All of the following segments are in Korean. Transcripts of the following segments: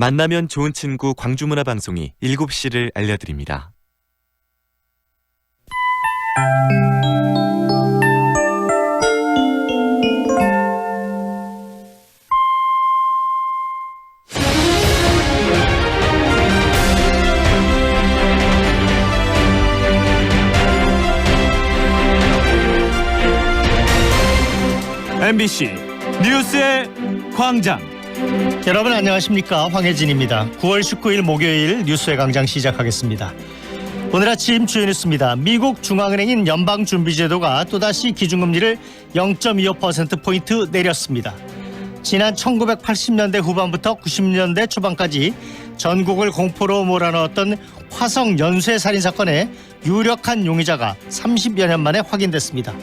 만나면 좋은 친구 광주문화방송이 7시를 알려드립니다. MBC 뉴스의 광장. 여러분 안녕하십니까, 황혜진입니다. 9월 19일 목요일 뉴스의 광장 시작하겠습니다. 오늘 아침 주요 뉴스입니다. 미국 중앙은행인 연방준비제도가 또다시 기준금리를 0.25%포인트 내렸습니다. 지난 1980년대 후반부터 90년대 초반까지 전국을 공포로 몰아넣었던 화성 연쇄 살인 사건의 유력한 용의자가 30여 년 만에 확인됐습니다.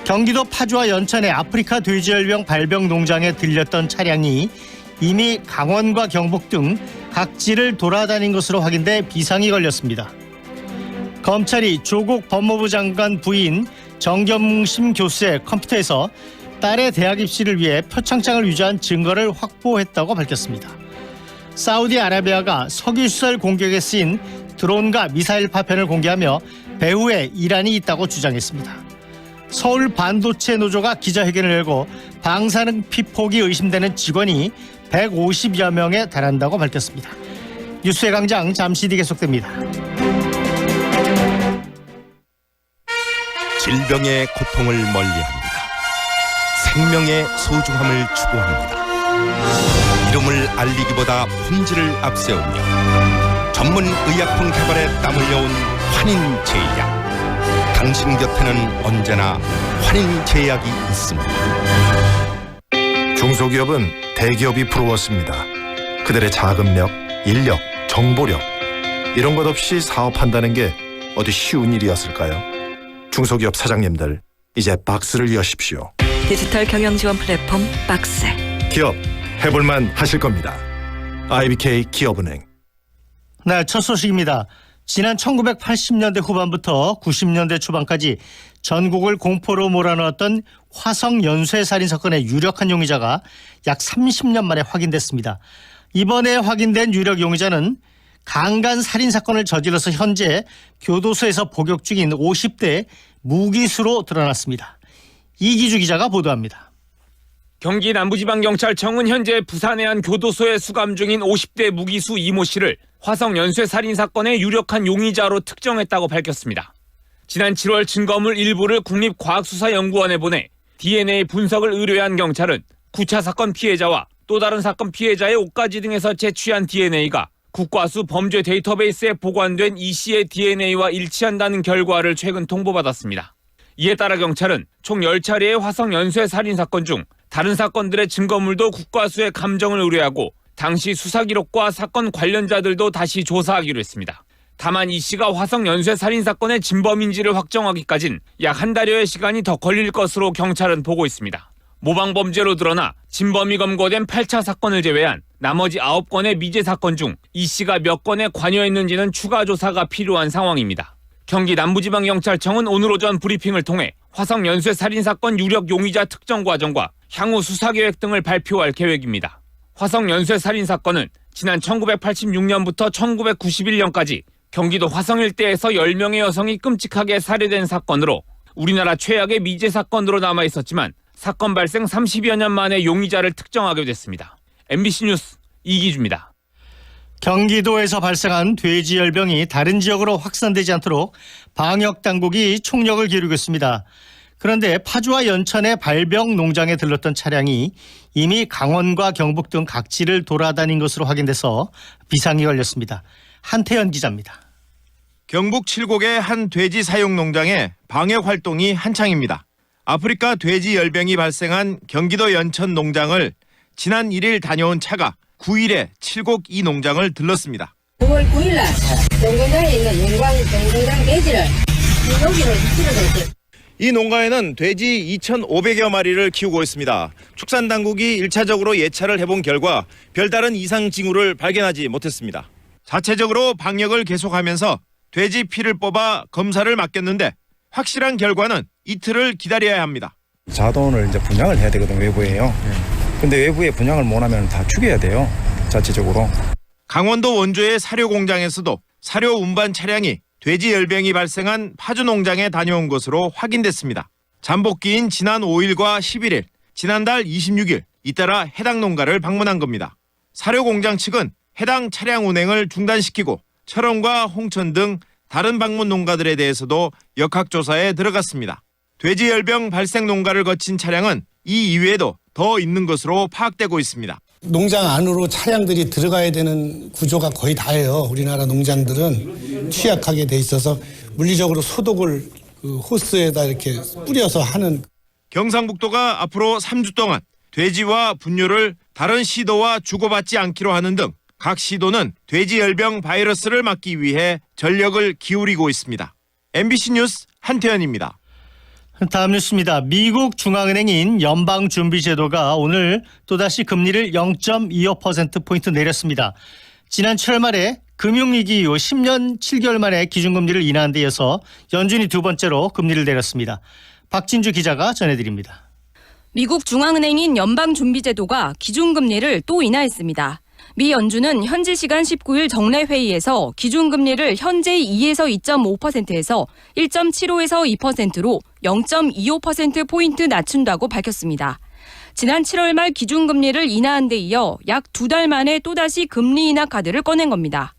경기도 파주와 연천의 아프리카 돼지열병 발병 농장에 들렸던 차량이 이미 강원과 경북 등 각지를 돌아다닌 것으로 확인돼 비상이 걸렸습니다. 검찰이 조국 법무부 장관 부인 정겸심 교수의 컴퓨터에서 딸의 대학 입시를 위해 표창장을 위조한 증거를 확보했다고 밝혔습니다. 사우디아라비아가 석유시설 공격에 쓰인 드론과 미사일 파편을 공개하며 배후에 이란이 있다고 주장했습니다. 서울 반도체 노조가 기자회견을 열고 방사능 피폭이 의심되는 직원이 150여 명에 달한다고 밝혔습니다. 뉴스의 광장 잠시 뒤 계속됩니다. 질병의 고통을 멀리합니다. 생명의 소중함을 추구합니다. 이름을 알리기보다 품질을 앞세우며 전문 의약품 개발에 땀 흘려온 환인제약. 당신 곁에는 언제나 환인제약이 있습니다. 중소기업은 대기업이 부러웠습니다. 그들의 자금력, 인력, 정보력 이런 것 없이 사업한다는 게 어디 쉬운 일이었을까요? 중소기업 사장님들, 이제 박스를 여십시오. 디지털 경영 지원 플랫폼 박스. 기업 해볼만 하실 겁니다. IBK 기업은행. 네, 첫 소식입니다. 지난 1980년대 후반부터 90년대 초반까지 전국을 공포로 몰아넣었던 화성 연쇄 살인 사건의 유력한 용의자가 약 30년 만에 확인됐습니다. 이번에 확인된 유력 용의자는 강간 살인 사건을 저질러서 현재 교도소에서 복역 중인 50대 무기수로 드러났습니다. 이기주 기자가 보도합니다. 경기 남부지방경찰청은 현재 부산의 한 교도소에 수감 중인 50대 무기수 이모 씨를 화성 연쇄 살인 사건의 유력한 용의자로 특정했다고 밝혔습니다. 지난 7월 증거물 일부를 국립과학수사연구원에 보내 DNA 분석을 의뢰한 경찰은 9차 사건 피해자와 또 다른 사건 피해자의 옷가지 등에서 채취한 DNA가 국과수 범죄 데이터베이스에 보관된 이 씨의 DNA와 일치한다는 결과를 최근 통보받았습니다. 이에 따라 경찰은 총 10차례의 화성 연쇄 살인 사건 중 다른 사건들의 증거물도 국과수에 감정을 의뢰하고 당시 수사 기록과 사건 관련자들도 다시 조사하기로 했습니다. 다만 이 씨가 화성 연쇄 살인 사건의 진범인지를 확정하기까진 약 한 달여의 시간이 더 걸릴 것으로 경찰은 보고 있습니다. 모방 범죄로 드러나 진범이 검거된 8차 사건을 제외한 나머지 9건의 미제 사건 중 이 씨가 몇 건에 관여했는지는 추가 조사가 필요한 상황입니다. 경기 남부지방경찰청은 오늘 오전 브리핑을 통해 화성 연쇄 살인 사건 유력 용의자 특정 과정과 향후 수사 계획 등을 발표할 계획입니다. 화성 연쇄 살인 사건은 지난 1986년부터 1991년까지 경기도 화성 일대에서 10명의 여성이 끔찍하게 살해된 사건으로 우리나라 최악의 미제 사건으로 남아 있었지만 사건 발생 30여 년 만에 용의자를 특정하게 됐습니다. MBC 뉴스 이기주입니다. 경기도에서 발생한 돼지열병이 다른 지역으로 확산되지 않도록 방역당국이 총력을 기울이고 있습니다. 그런데 파주와 연천의 발병 농장에 들렀던 차량이 이미 강원과 경북 등 각지를 돌아다닌 것으로 확인돼서 비상이 걸렸습니다. 한태현 기자입니다. 경북 칠곡의 한 돼지 사육 농장에 방역 활동이 한창입니다. 아프리카 돼지 열병이 발생한 경기도 연천 농장을 지난 1일 다녀온 차가 9일에 칠곡 이 농장을 들렀습니다. 9월 9일 날 동동장에 있는 동동장 돼지를 여기로 실어줬어요. 이 농가에는 돼지 2,500여 마리를 키우고 있습니다. 축산당국이 1차적으로 예찰을 해본 결과 별다른 이상 징후를 발견하지 못했습니다. 자체적으로 방역을 계속하면서 돼지 피를 뽑아 검사를 맡겼는데 확실한 결과는 이틀을 기다려야 합니다. 자돈을 이제 분양을 해야 되거든, 외부에요. 근데 외부에 분양을 못 하면 다 죽여야 돼요. 자체적으로. 강원도 원주의 사료 공장에서도 사료 운반 차량이 돼지 열병이 발생한 파주 농장에 다녀온 것으로 확인됐습니다. 잠복기인 지난 5일과 11일, 지난달 26일 잇따라 해당 농가를 방문한 겁니다. 사료 공장 측은 해당 차량 운행을 중단시키고 철원과 홍천 등 다른 방문 농가들에 대해서도 역학조사에 들어갔습니다. 돼지 열병 발생 농가를 거친 차량은 이 이외에도 더 있는 것으로 파악되고 있습니다. 농장 안으로 차량들이 들어가야 되는 구조가 거의 다예요. 우리나라 농장들은 취약하게 돼 있어서 물리적으로 소독을 그 호스에다 이렇게 뿌려서 하는. 경상북도가 앞으로 3주 동안 돼지와 분뇨를 다른 시도와 주고받지 않기로 하는 등 각 시도는 돼지 열병 바이러스를 막기 위해 전력을 기울이고 있습니다. MBC 뉴스 한태현입니다. 다음 뉴스입니다. 미국 중앙은행인 연방준비제도가 오늘 또다시 금리를 0.25%포인트 내렸습니다. 지난 7월 말에 금융위기 이후 10년 7개월 만에 기준금리를 인하한 데 이어서 연준이 두 번째로 금리를 내렸습니다. 박진주 기자가 전해드립니다. 미국 중앙은행인 연방준비제도가 기준금리를 또 인하했습니다. 미 연준은 현지 시간 19일 정례 회의에서 기준금리를 현재의 2에서 2.5%에서 1.75에서 2%로 0.25%포인트 낮춘다고 밝혔습니다. 지난 7월 말 기준금리를 인하한 데 이어 약 2달 만에 또다시 금리 인하 카드를 꺼낸 겁니다.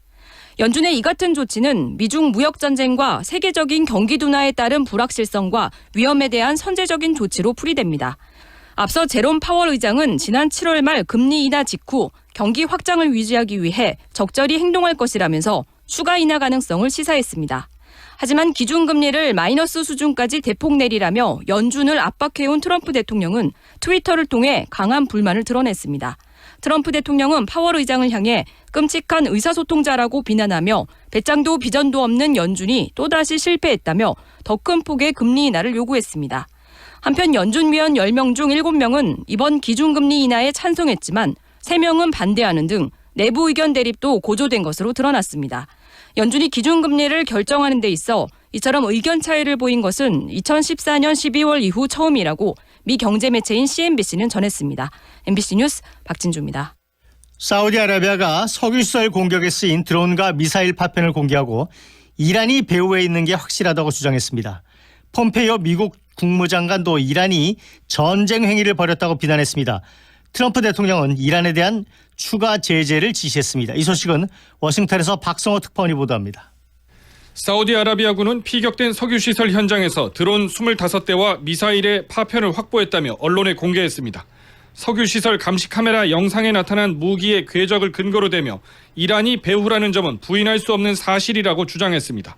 연준의 이 같은 조치는 미중 무역전쟁과 세계적인 경기 둔화에 따른 불확실성과 위험에 대한 선제적인 조치로 풀이됩니다. 앞서 제롬 파월 의장은 지난 7월 말 금리 인하 직후 경기 확장을 유지하기 위해 적절히 행동할 것이라면서 추가 인하 가능성을 시사했습니다. 하지만 기준금리를 마이너스 수준까지 대폭 내리라며 연준을 압박해온 트럼프 대통령은 트위터를 통해 강한 불만을 드러냈습니다. 트럼프 대통령은 파월 의장을 향해 끔찍한 의사소통자라고 비난하며 배짱도 비전도 없는 연준이 또다시 실패했다며 더 큰 폭의 금리 인하를 요구했습니다. 한편 연준위원 10명 중 7명은 이번 기준금리 인하에 찬성했지만 3명은 반대하는 등 내부 의견 대립도 고조된 것으로 드러났습니다. 연준이 기준금리를 결정하는 데 있어 이처럼 의견 차이를 보인 것은 2014년 12월 이후 처음이라고 미 경제 매체인 CNBC는 전했습니다. MBC 뉴스 박진주입니다. 사우디아라비아가 석유시설 공격에 쓰인 드론과 미사일 파편을 공개하고 이란이 배후에 있는 게 확실하다고 주장했습니다. 폼페이오 미국 국무장관도 이란이 전쟁 행위를 벌였다고 비난했습니다. 트럼프 대통령은 이란에 대한 추가 제재를 지시했습니다. 이 소식은 워싱턴에서 박성호 특파원이 보도합니다. 사우디아라비아군은 피격된 석유시설 현장에서 드론 25대와 미사일의 파편을 확보했다며 언론에 공개했습니다. 석유시설 감시 카메라 영상에 나타난 무기의 궤적을 근거로 대며 이란이 배후라는 점은 부인할 수 없는 사실이라고 주장했습니다.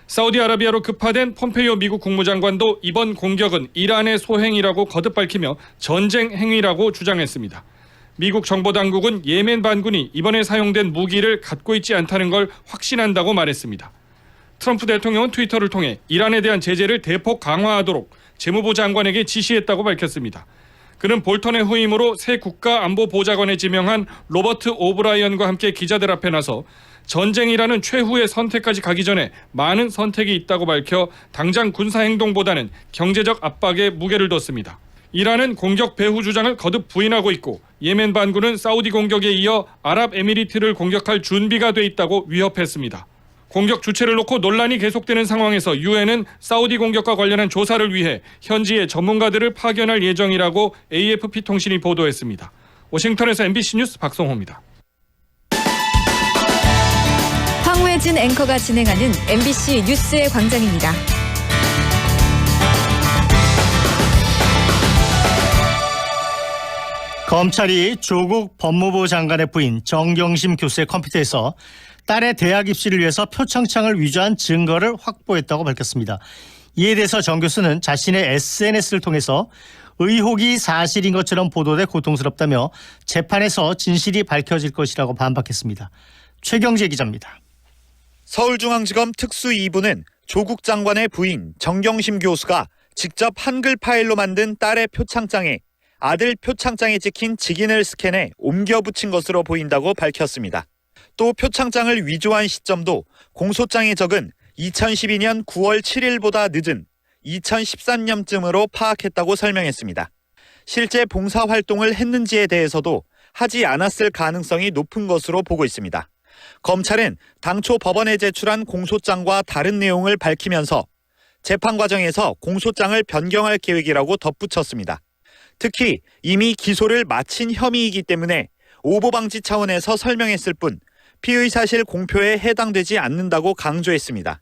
사우디아라비아로 급파된 폼페이오 미국 국무장관도 이번 공격은 이란의 소행이라고 거듭 밝히며 전쟁 행위라고 주장했습니다. 미국 정보당국은 예멘 반군이 이번에 사용된 무기를 갖고 있지 않다는 걸 확신한다고 말했습니다. 트럼프 대통령은 트위터를 통해 이란에 대한 제재를 대폭 강화하도록 재무부 장관에게 지시했다고 밝혔습니다. 그는 볼턴의 후임으로 새 국가안보보좌관에 지명한 로버트 오브라이언과 함께 기자들 앞에 나서 전쟁이라는 최후의 선택까지 가기 전에 많은 선택이 있다고 밝혀 당장 군사행동보다는 경제적 압박에 무게를 뒀습니다. 이란은 공격 배후 주장을 거듭 부인하고 있고 예멘 반군은 사우디 공격에 이어 아랍에미리트를 공격할 준비가 돼 있다고 위협했습니다. 공격 주체를 놓고 논란이 계속되는 상황에서 유엔은 사우디 공격과 관련한 조사를 위해 현지의 전문가들을 파견할 예정이라고 AFP 통신이 보도했습니다. 워싱턴에서 MBC 뉴스 박성호입니다. 황우혜진 앵커가 진행하는 MBC 뉴스의 광장입니다. 검찰이 조국 법무부 장관의 부인 정경심 교수의 컴퓨터에서 딸의 대학 입시를 위해서 표창장을 위조한 증거를 확보했다고 밝혔습니다. 이에 대해서 정 교수는 자신의 SNS를 통해서 의혹이 사실인 것처럼 보도돼 고통스럽다며 재판에서 진실이 밝혀질 것이라고 반박했습니다. 최경재 기자입니다. 서울중앙지검 특수 2부는 조국 장관의 부인 정경심 교수가 직접 한글 파일로 만든 딸의 표창장에 아들 표창장에 찍힌 직인을 스캔해 옮겨 붙인 것으로 보인다고 밝혔습니다. 또 표창장을 위조한 시점도 공소장에 적은 2012년 9월 7일보다 늦은 2013년쯤으로 파악했다고 설명했습니다. 실제 봉사활동을 했는지에 대해서도 하지 않았을 가능성이 높은 것으로 보고 있습니다. 검찰은 당초 법원에 제출한 공소장과 다른 내용을 밝히면서 재판 과정에서 공소장을 변경할 계획이라고 덧붙였습니다. 특히 이미 기소를 마친 혐의이기 때문에 오보 방지 차원에서 설명했을 뿐 피의 사실 공표에 해당되지 않는다고 강조했습니다.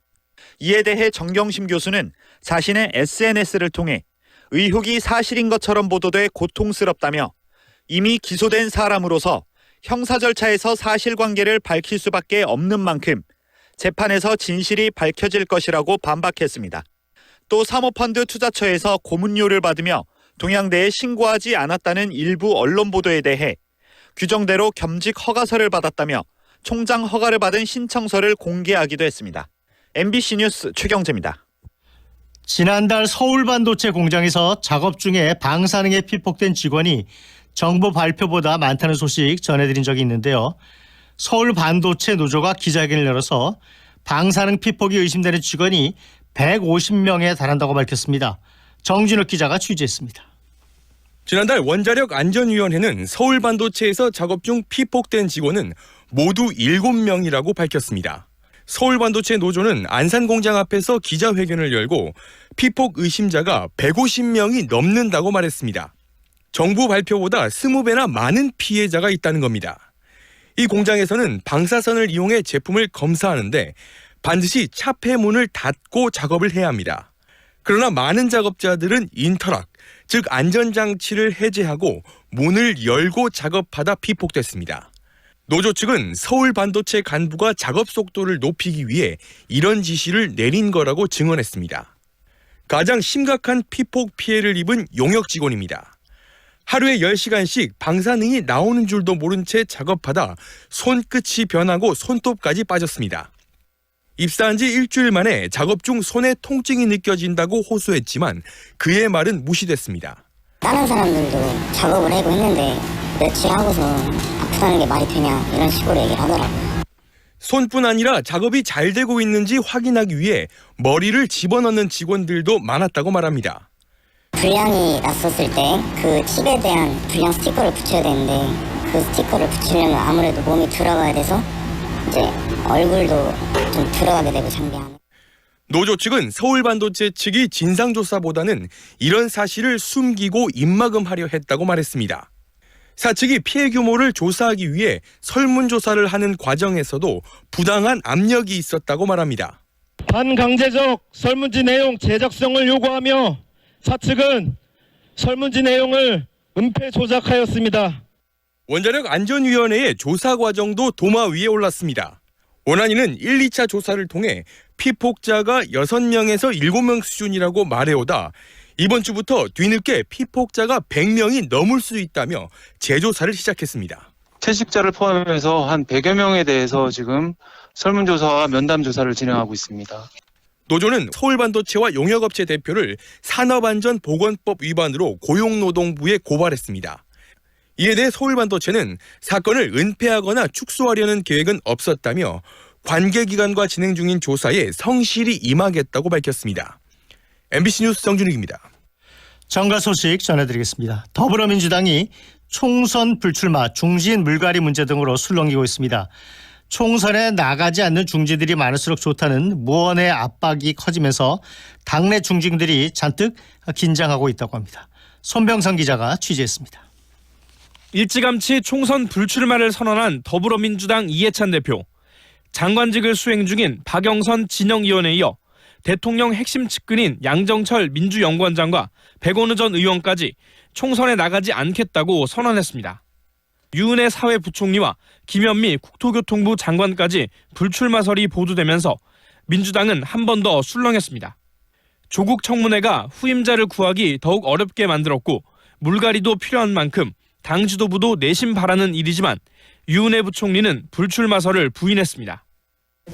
이에 대해 정경심 교수는 자신의 SNS를 통해 의혹이 사실인 것처럼 보도돼 고통스럽다며 이미 기소된 사람으로서 형사 절차에서 사실관계를 밝힐 수밖에 없는 만큼 재판에서 진실이 밝혀질 것이라고 반박했습니다. 또 사모펀드 투자처에서 고문료를 받으며 동양대에 신고하지 않았다는 일부 언론 보도에 대해 규정대로 겸직 허가서를 받았다며 총장 허가를 받은 신청서를 공개하기도 했습니다. MBC 뉴스 최경재입니다. 지난달 서울 반도체 공장에서 작업 중에 방사능에 피폭된 직원이 정부 발표보다 많다는 소식 전해드린 적이 있는데요. 서울 반도체 노조가 기자회견을 열어서 방사능 피폭이 의심되는 직원이 150명에 달한다고 밝혔습니다. 정진욱 기자가 취재했습니다. 지난달 원자력 안전위원회는 서울 반도체에서 작업 중 피폭된 직원은 모두 7명이라고 밝혔습니다. 서울 반도체 노조는 안산 공장 앞에서 기자회견을 열고 피폭 의심자가 150명이 넘는다고 말했습니다. 정부 발표보다 20배나 많은 피해자가 있다는 겁니다. 이 공장에서는 방사선을 이용해 제품을 검사하는데 반드시 차폐문을 닫고 작업을 해야 합니다. 그러나 많은 작업자들은 인터락, 즉 안전장치를 해제하고 문을 열고 작업하다 피폭됐습니다. 노조 측은 서울 반도체 간부가 작업 속도를 높이기 위해 이런 지시를 내린 거라고 증언했습니다. 가장 심각한 피폭 피해를 입은 용역 직원입니다. 하루에 10시간씩 방사능이 나오는 줄도 모른 채 작업하다 손끝이 변하고 손톱까지 빠졌습니다. 입사한 지 일주일 만에 작업 중 손에 통증이 느껴진다고 호소했지만 그의 말은 무시됐습니다. 다른 사람들도 작업을 하고 했는데 며칠 하고서 아프다는 게 말이 되냐 이런 식으로 얘기를 하더라고요. 손뿐 아니라 작업이 잘 되고 있는지 확인하기 위해 머리를 집어넣는 직원들도 많았다고 말합니다. 불량이 났었을 때 그 칩에 대한 불량 스티커를 붙여야 되는데 그 스티커를 붙이려면 아무래도 몸이 들어가야 돼서 이제 얼굴도 좀 들어가게 되고 장비하는. 노조 측은 서울 반도체 측이 진상조사보다는 이런 사실을 숨기고 입막음하려 했다고 말했습니다. 사측이 피해 규모를 조사하기 위해 설문조사를 하는 과정에서도 부당한 압력이 있었다고 말합니다. 반강제적 설문지 내용 제작성을 요구하며 사측은 설문지 내용을 은폐 조작하였습니다. 원자력 안전위원회의 조사 과정도 도마 위에 올랐습니다. 원안위는 1, 2차 조사를 통해 피폭자가 6명에서 7명 수준이라고 말해오다 이번 주부터 뒤늦게 피폭자가 100명이 넘을 수 있다며 재조사를 시작했습니다. 채식자를 포함해서 한 100여 명에 대해서 지금 설문조사와 면담조사를 진행하고 있습니다. 노조는 서울반도체와 용역업체 대표를 산업안전보건법 위반으로 고용노동부에 고발했습니다. 이에 대해 서울반도체는 사건을 은폐하거나 축소하려는 계획은 없었다며 관계기관과 진행 중인 조사에 성실히 임하겠다고 밝혔습니다. MBC 뉴스 정준익입니다. 정가 소식 전해드리겠습니다. 더불어민주당이 총선 불출마, 중진 물갈이 문제 등으로 술렁이고 있습니다. 총선에 나가지 않는 중진들이 많을수록 좋다는 무언의 압박이 커지면서 당내 중진들이 잔뜩 긴장하고 있다고 합니다. 손병선 기자가 취재했습니다. 일찌감치 총선 불출마를 선언한 더불어민주당 이해찬 대표, 장관직을 수행 중인 박영선 진영위원에 이어 대통령 핵심 측근인 양정철 민주연구원장과 백원우 전 의원까지 총선에 나가지 않겠다고 선언했습니다. 유은혜 사회부총리와 김현미 국토교통부 장관까지 불출마설이 보도되면서 민주당은 한 번 더 술렁였습니다. 조국 청문회가 후임자를 구하기 더욱 어렵게 만들었고 물갈이도 필요한 만큼 당 지도부도 내심 바라는 일이지만 유은혜 부총리는 불출마설을 부인했습니다.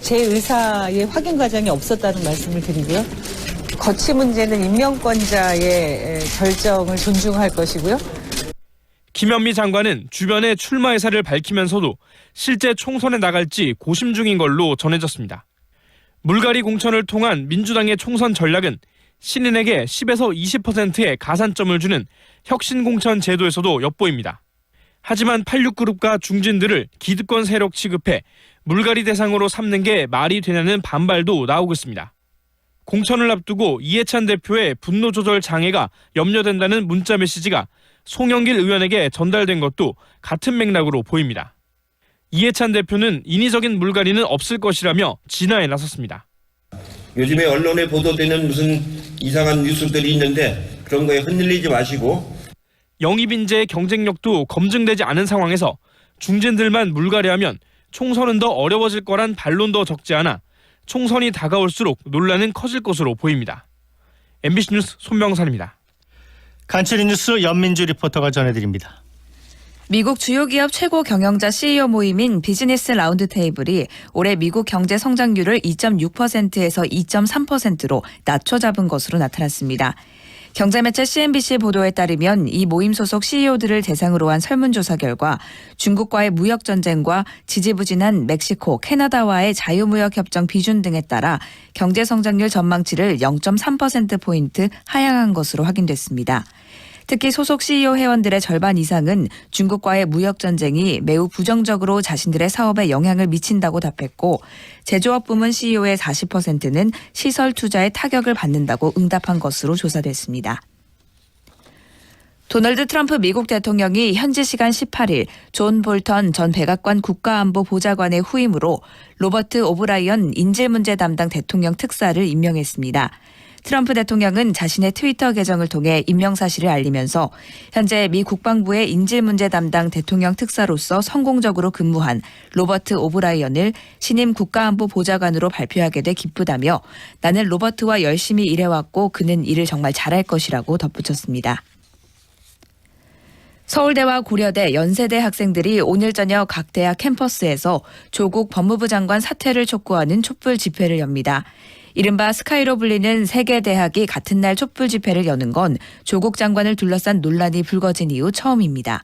제 의사의 확인 과정이 없었다는 말씀을 드리고요. 거취 문제는 임명권자의 결정을 존중할 것이고요. 김현미 장관은 주변의 출마 의사를 밝히면서도 실제 총선에 나갈지 고심 중인 걸로 전해졌습니다. 물갈이 공천을 통한 민주당의 총선 전략은 신인에게 10에서 20%의 가산점을 주는 혁신공천 제도에서도 엿보입니다. 하지만 86그룹과 중진들을 기득권 세력 취급해 물갈이 대상으로 삼는 게 말이 되냐는 반발도 나오고 있습니다. 공천을 앞두고 이해찬 대표의 분노 조절 장애가 염려된다는 문자 메시지가 송영길 의원에게 전달된 것도 같은 맥락으로 보입니다. 이해찬 대표는 인위적인 물갈이는 없을 것이라며 진화에 나섰습니다. 요즘에 언론에 보도되는 무슨 이상한 뉴스들이 있는데 그런 거에 흔들리지 마시고 영입인재의 경쟁력도 검증되지 않은 상황에서 중진들만 물갈이하면 총선은 더 어려워질 거란 반론도 적지 않아 총선이 다가올수록 논란은 커질 것으로 보입니다. MBC 뉴스 손명산입니다. 간추린 뉴스 연민주 리포터가 전해드립니다. 미국 주요 기업 최고 경영자 CEO 모임인 비즈니스 라운드 테이블이 올해 미국 경제 성장률을 2.6%에서 2.3%로 낮춰 잡은 것으로 나타났습니다. 경제매체 CNBC 보도에 따르면 이 모임 소속 CEO들을 대상으로 한 설문조사 결과 중국과의 무역 전쟁과 지지부진한 멕시코, 캐나다와의 자유무역협정 비준 등에 따라 경제 성장률 전망치를 0.3%포인트 하향한 것으로 확인됐습니다. 특히 소속 CEO 회원들의 절반 이상은 중국과의 무역 전쟁이 매우 부정적으로 자신들의 사업에 영향을 미친다고 답했고 제조업 부문 CEO의 40%는 시설 투자에 타격을 받는다고 응답한 것으로 조사됐습니다. 도널드 트럼프 미국 대통령이 현지 시간 18일 존 볼턴 전 백악관 국가안보보좌관의 후임으로 로버트 오브라이언 인질문제 담당 대통령 특사를 임명했습니다. 트럼프 대통령은 자신의 트위터 계정을 통해 임명 사실을 알리면서 현재 미 국방부의 인질문제 담당 대통령 특사로서 성공적으로 근무한 로버트 오브라이언을 신임 국가안보보좌관으로 발표하게 돼 기쁘다며 나는 로버트와 열심히 일해왔고 그는 일을 정말 잘할 것이라고 덧붙였습니다. 서울대와 고려대, 연세대 학생들이 오늘 저녁 각 대학 캠퍼스에서 조국 법무부 장관 사퇴를 촉구하는 촛불 집회를 엽니다. 이른바 스카이로 불리는 세 개 대학이 같은 날 촛불 집회를 여는 건 조국 장관을 둘러싼 논란이 불거진 이후 처음입니다.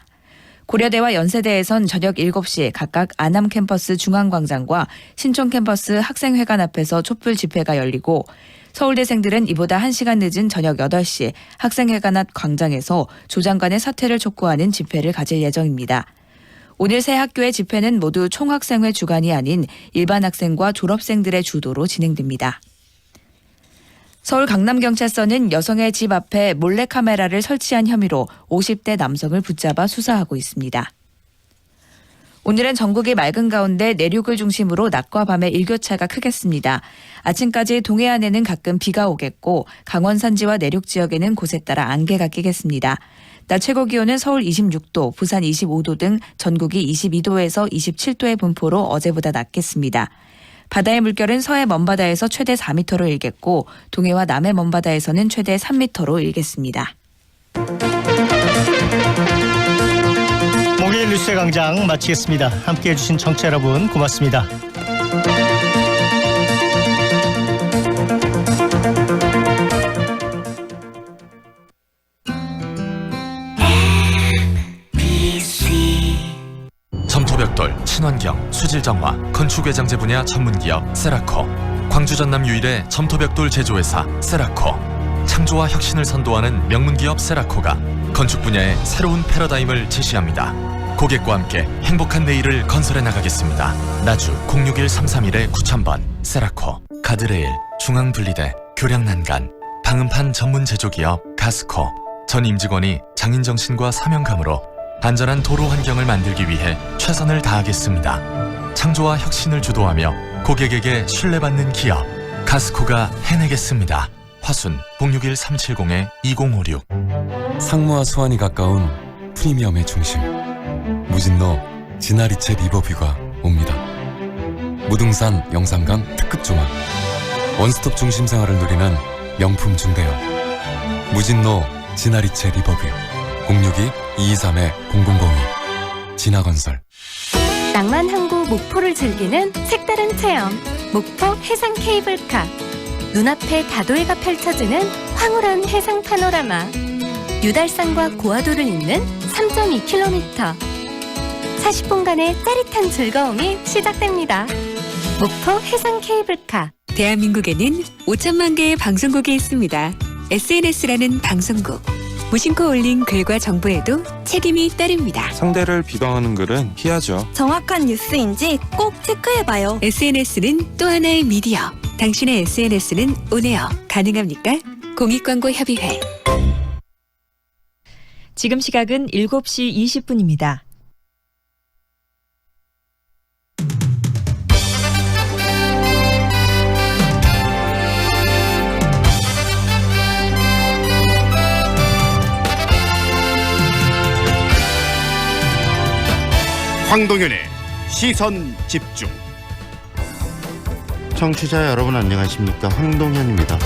고려대와 연세대에선 저녁 7시 각각 안암 캠퍼스 중앙광장과 신촌 캠퍼스 학생회관 앞에서 촛불 집회가 열리고 서울대생들은 이보다 1시간 늦은 저녁 8시 학생회관 앞 광장에서 조 장관의 사퇴를 촉구하는 집회를 가질 예정입니다. 오늘 세 학교의 집회는 모두 총학생회 주관이 아닌 일반 학생과 졸업생들의 주도로 진행됩니다. 서울 강남경찰서는 여성의 집 앞에 몰래카메라를 설치한 혐의로 50대 남성을 붙잡아 수사하고 있습니다. 오늘은 전국이 맑은 가운데 내륙을 중심으로 낮과 밤에 일교차가 크겠습니다. 아침까지 동해안에는 가끔 비가 오겠고 강원 산지와 내륙 지역에는 곳에 따라 안개가 끼겠습니다. 낮 최고 기온은 서울 26도, 부산 25도 등 전국이 22도에서 27도의 분포로 어제보다 낮겠습니다. 바다의 물결은 서해 먼바다에서 최대 4m로 일겠고 동해와 남해 먼바다에서는 최대 3m로 일겠습니다. 목요일 뉴스의 광장 마치겠습니다. 함께해 주신 청취자 여러분 고맙습니다. 점토벽돌, 친환경, 수질정화, 건축외장재 분야 전문기업 세라코, 광주 전남 유일의 점토벽돌 제조회사 세라코, 창조와 혁신을 선도하는 명문기업 세라코가 건축 분야의 새로운 패러다임을 제시합니다. 고객과 함께 행복한 내일을 건설해 나가겠습니다. 나주 061-331-9000번 세라코. 가드레일, 중앙분리대, 교량난간, 방음판 전문 제조기업 가스코. 전 임직원이 장인정신과 사명감으로 안전한 도로 환경을 만들기 위해 최선을 다하겠습니다. 창조와 혁신을 주도하며 고객에게 신뢰받는 기업 가스코가 해내겠습니다. 화순 061-370-2056. 상무와 수완이 가까운 프리미엄의 중심 무진로 지나리체 리버뷰가 옵니다. 무등산 영산강 특급 조망 원스톱 중심 생활을 누리는 명품 중대형 무진로 지나리체 리버뷰 062-223-0002 진화건설. 낭만 항구 목포를 즐기는 색다른 체험 목포 해상 케이블카. 눈앞에 다도해가 펼쳐지는 황홀한 해상 파노라마. 유달산과 고화도를 잇는 3.2km. 40분간의 짜릿한 즐거움이 시작됩니다. 목포 해상 케이블카. 대한민국에는 5천만 개의 방송국이 있습니다. SNS라는 방송국, 무심코 올린 글과 정보에도 책임이 따릅니다. 상대를 비방하는 글은 피하죠. 정확한 뉴스인지 꼭 체크해봐요. SNS는 또 하나의 미디어. 당신의 SNS는 온에어 가능합니까? 공익광고협의회. 지금 시각은 7시 20분입니다. 황동현의 시선 집중. 청취자 여러분 안녕하십니까, 황동현입니다.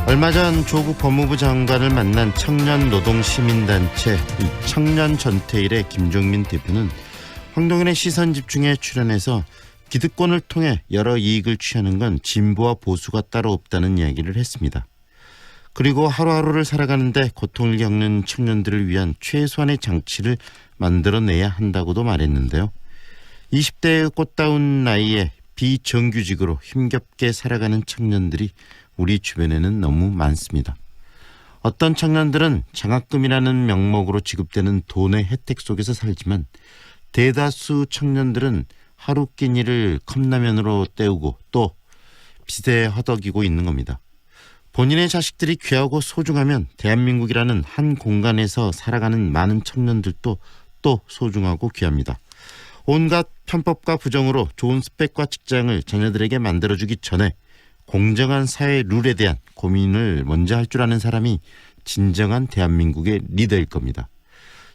얼마 전 조국 법무부 장관을 만난 청년노동시민단체 청년전태일의 김종민 대표는 황동현의 시선 집중에 출연해서 기득권을 통해 여러 이익을 취하는 건 진보와 보수가 따로 없다는 이야기를 했습니다. 그리고 하루하루를 살아가는데 고통을 겪는 청년들을 위한 최소한의 장치를 만들어내야 한다고도 말했는데요. 20대의 꽃다운 나이에 비정규직으로 힘겹게 살아가는 청년들이 우리 주변에는 너무 많습니다. 어떤 청년들은 장학금이라는 명목으로 지급되는 돈의 혜택 속에서 살지만 대다수 청년들은 하루 끼니를 컵라면으로 때우고 또 빚에 허덕이고 있는 겁니다. 본인의 자식들이 귀하고 소중하면 대한민국이라는 한 공간에서 살아가는 많은 청년들도 또 소중하고 귀합니다. 온갖 편법과 부정으로 좋은 스펙과 직장을 자녀들에게 만들어주기 전에 공정한 사회 룰에 대한 고민을 먼저 할 줄 아는 사람이 진정한 대한민국의 리더일 겁니다.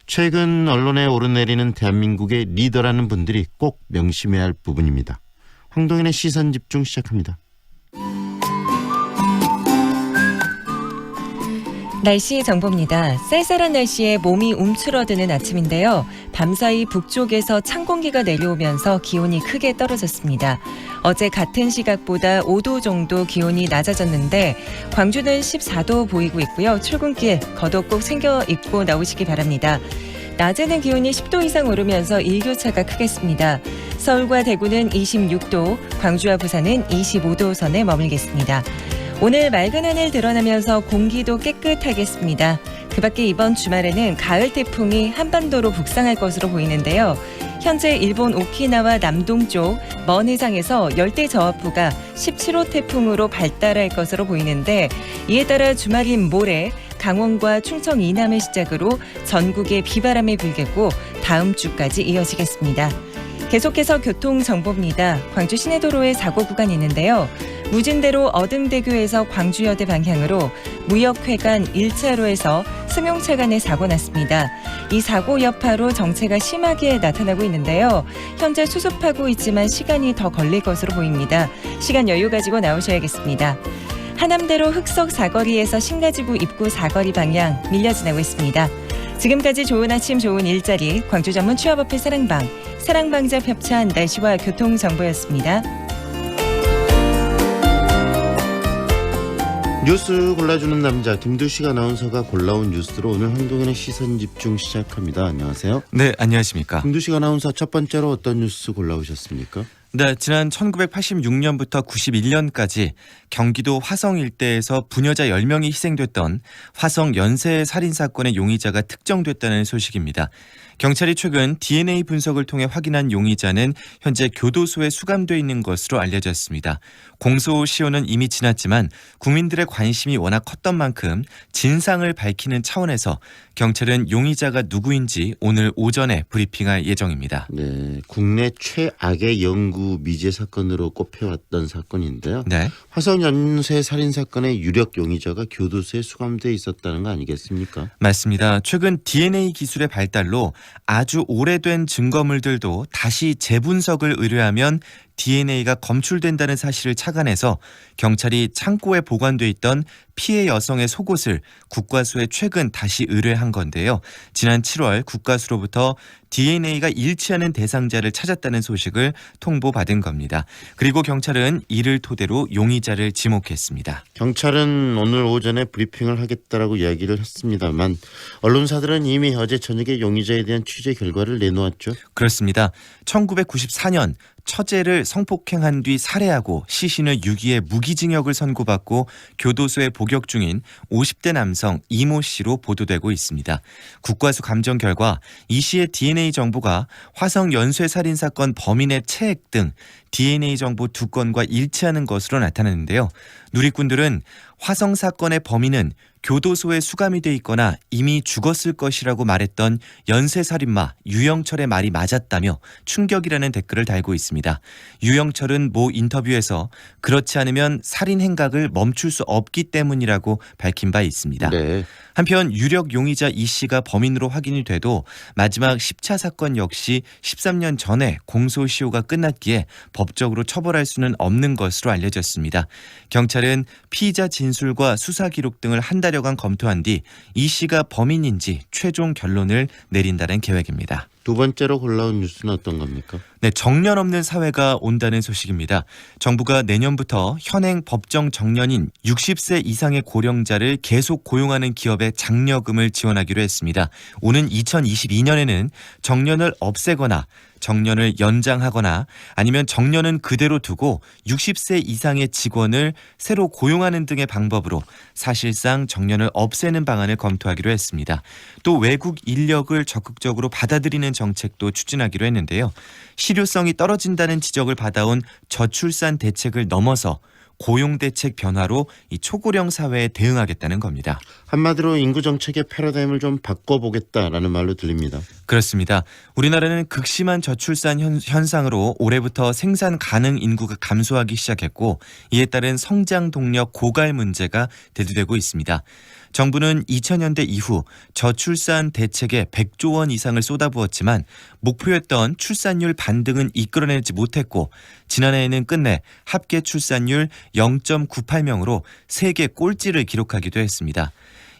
최근 언론에 오르내리는 대한민국의 리더라는 분들이 꼭 명심해야 할 부분입니다. 황동현의 시선 집중 시작합니다. 날씨 정보입니다. 쌀쌀한 날씨에 몸이 움츠러드는 아침인데요. 밤사이 북쪽에서 찬 공기가 내려오면서 기온이 크게 떨어졌습니다. 어제 같은 시각보다 5도 정도 기온이 낮아졌는데 광주는 14도 보이고 있고요. 출근길 겉옷 꼭 챙겨 입고 나오시기 바랍니다. 낮에는 기온이 10도 이상 오르면서 일교차가 크겠습니다. 서울과 대구는 26도, 광주와 부산은 25도 선에 머물겠습니다. 오늘 맑은 하늘 드러나면서 공기도 깨끗하겠습니다. 그 밖에 이번 주말에는 가을 태풍이 한반도로 북상할 것으로 보이는데요. 현재 일본 오키나와 남동쪽 먼 해상에서 열대 저압부가 17호 태풍으로 발달할 것으로 보이는데 이에 따라 주말인 모레 강원과 충청 이남을 시작으로 전국에 비바람이 불겠고 다음 주까지 이어지겠습니다. 계속해서 교통정보입니다. 광주 시내도로에 사고 구간이 있는데요. 무진대로 어등대교에서 광주여대 방향으로 무역회관 1차로에서 승용차 간에 사고 났습니다. 이 사고 여파로 정체가 심하게 나타나고 있는데요. 현재 수습하고 있지만 시간이 더 걸릴 것으로 보입니다. 시간 여유 가지고 나오셔야겠습니다. 하남대로 흑석 사거리에서 신가지구 입구 사거리 방향 밀려 지나고 있습니다. 지금까지 좋은 아침 좋은 일자리 광주 전문 취업어필 사랑방 사랑방자 협찬 날씨와 교통정보였습니다. 뉴스 골라주는 남자 김두식 아나운서가 골라온 뉴스로 오늘 황동현의 시선 집중 시작합니다. 안녕하세요. 네, 안녕하십니까. 김두식 아나운서 첫 번째로 어떤 뉴스 골라오셨습니까? 네, 지난 1986년부터 91년까지 경기도 화성 일대에서 부녀자 10명이 희생됐던 화성 연쇄 살인사건의 용의자가 특정됐다는 소식입니다. 경찰이 최근 DNA 분석을 통해 확인한 용의자는 현재 교도소에 수감돼 있는 것으로 알려졌습니다. 공소 시효는 이미 지났지만 국민들의 관심이 워낙 컸던 만큼 진상을 밝히는 차원에서 경찰은 용의자가 누구인지 오늘 오전에 브리핑할 예정입니다. 네, 국내 최악의 영구 미제 사건으로 꼽혀왔던 사건인데요. 네. 화성 연쇄 살인 사건의 유력 용의자가 교도소에 수감돼 있었다는 거 아니겠습니까? 맞습니다. 최근 DNA 기술의 발달로 아주 오래된 증거물들도 다시 재분석을 의뢰하면 DNA가 검출된다는 사실을 착안해서 경찰이 창고에 보관돼 있던 피해 여성의 속옷을 국과수에 최근 다시 의뢰한 건데요. 지난 7월 국과수로부터 DNA가 일치하는 대상자를 찾았다는 소식을 통보받은 겁니다. 그리고 경찰은 이를 토대로 용의자를 지목했습니다. 경찰은 오늘 오전에 브리핑을 하겠다라고 이야기를 했습니다만 언론사들은 이미 어제 저녁에 용의자에 대한 취재 결과를 내놓았죠. 그렇습니다. 1994년 처제를 성폭행한 뒤 살해하고 시신을 유기해 무기징역을 선고받고 교도소에 복역 중인 50대 남성 이모 씨로 보도되고 있습니다. 국과수 감정 결과 이 씨의 DNA 정보가 화성 연쇄 살인 사건 범인의 체액 등 DNA 정보 2건과 일치하는 것으로 나타났는데요. 누리꾼들은 화성 사건의 범인은 교도소에 수감이 돼 있거나 이미 죽었을 것이라고 말했던 연쇄살인마 유영철의 말이 맞았다며 충격이라는 댓글을 달고 있습니다. 유영철은 모 인터뷰에서 그렇지 않으면 살인 행각을 멈출 수 없기 때문이라고 밝힌 바 있습니다. 네. 한편 유력 용의자 이 씨가 범인으로 확인이 돼도 마지막 10차 사건 역시 13년 전에 공소시효가 끝났기에 법적으로 처벌할 수는 없는 것으로 알려졌습니다. 경찰은 피의자 진술과 수사 기록 등을 한 달여간 검토한 뒤 이 씨가 범인인지 최종 결론을 내린다는 계획입니다. 두 번째로 골라온 뉴스는 어떤 겁니까? 네, 정년 없는 사회가 온다는 소식입니다. 정부가 내년부터 현행 법정 정년인 60세 이상의 고령자를 계속 고용하는 기업에 장려금을 지원하기로 했습니다. 오는 2022년에는 정년을 없애거나 정년을 연장하거나 아니면 정년은 그대로 두고 60세 이상의 직원을 새로 고용하는 등의 방법으로 사실상 정년을 없애는 방안을 검토하기로 했습니다. 또 외국 인력을 적극적으로 받아들이는 정책도 추진하기로 했는데요. 실효성이 떨어진다는 지적을 받아온 저출산 대책을 넘어서 고용대책 변화로 이 초고령 사회에 대응하겠다는 겁니다. 한마디로 인구 정책의 패러다임을 좀 바꿔보겠다라는 말로 들립니다. 그렇습니다. 우리나라는 극심한 저출산 현상으로 올해부터 생산 가능 인구가 감소하기 시작했고 이에 따른 성장 동력 고갈 문제가 대두되고 있습니다. 정부는 2000년대 이후 저출산 대책에 100조 원 이상을 쏟아부었지만 목표였던 출산율 반등은 이끌어내지 못했고 지난해에는 끝내 합계 출산율 0.98명으로 세계 꼴찌를 기록하기도 했습니다.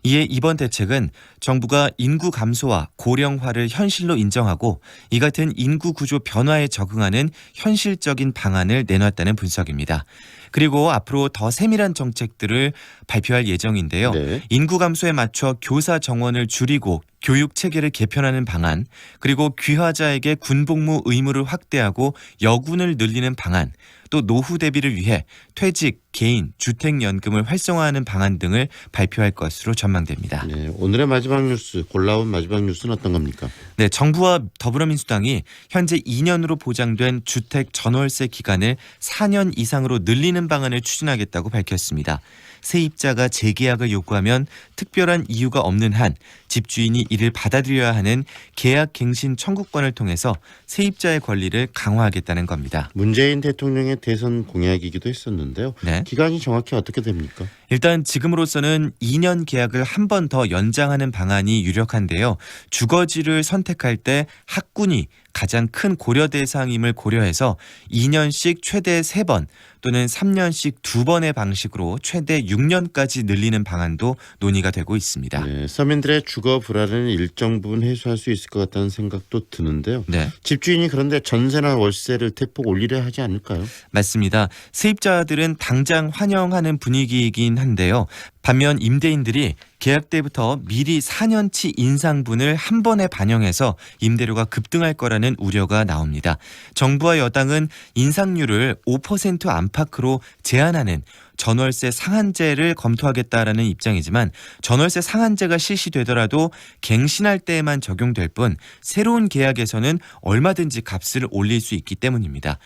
이에 이번 대책은 정부가 인구 감소와 고령화를 현실로 인정하고 이 같은 인구 구조 변화에 적응하는 현실적인 방안을 내놨다는 분석입니다. 그리고 앞으로 더 세밀한 정책들을 발표할 예정인데요. 네. 인구 감소에 맞춰 교사 정원을 줄이고 교육 체계를 개편하는 방안, 그리고 귀화자에게 군복무 의무를 확대하고 여군을 늘리는 방안, 또 노후 대비를 위해 퇴직, 개인, 주택연금을 활성화하는 방안 등을 발표할 것으로 전망됩니다. 네, 오늘의 마지막 뉴스, 골라온 마지막 뉴스는 어떤 겁니까? 네, 정부와 더불어민주당이 현재 2년으로 보장된 주택 전월세 기간을 4년 이상으로 늘리는 방안을 추진하겠다고 밝혔습니다. 세입자가 재계약을 요구하면 특별한 이유가 없는 한 집주인이 이를 받아들여야 하는 계약갱신 청구권을 통해서 세입자의 권리를 강화하겠다는 겁니다. 문재인 대통령의 대선 공약이기도 했었는데요. 네. 기간이 정확히 어떻게 됩니까? 일단 지금으로서는 2년 계약을 한 번 더 연장하는 방안이 유력한데요. 주거지를 선택할 때 학군이 가장 큰 고려 대상임을 고려해서 2년씩 최대 3번 또는 3년씩 2번의 방식으로 최대 6년까지 늘리는 방안도 논의가 되고 있습니다. 네, 서민들의 주거 불안을 일정 부분 해소할 수 있을 것 같다는 생각도 드는데요. 네. 집주인이 그런데 전세나 월세를 대폭 올리려 하지 않을까요? 맞습니다. 세입자들은 당장 환영하는 분위기이긴 한데요. 반면 임대인들이 계약 때부터 미리 4년치 인상분을 한 번에 반영해서 임대료가 급등할 거라는 우려가 나옵니다. 정부와 여당은 인상률을 5% 안팎으로 제한하는 전월세 상한제를 검토하겠다라는 입장이지만 전월세 상한제가 실시되더라도 갱신할 때에만 적용될 뿐 새로운 계약에서는 얼마든지 값을 올릴 수 있기 때문입니다.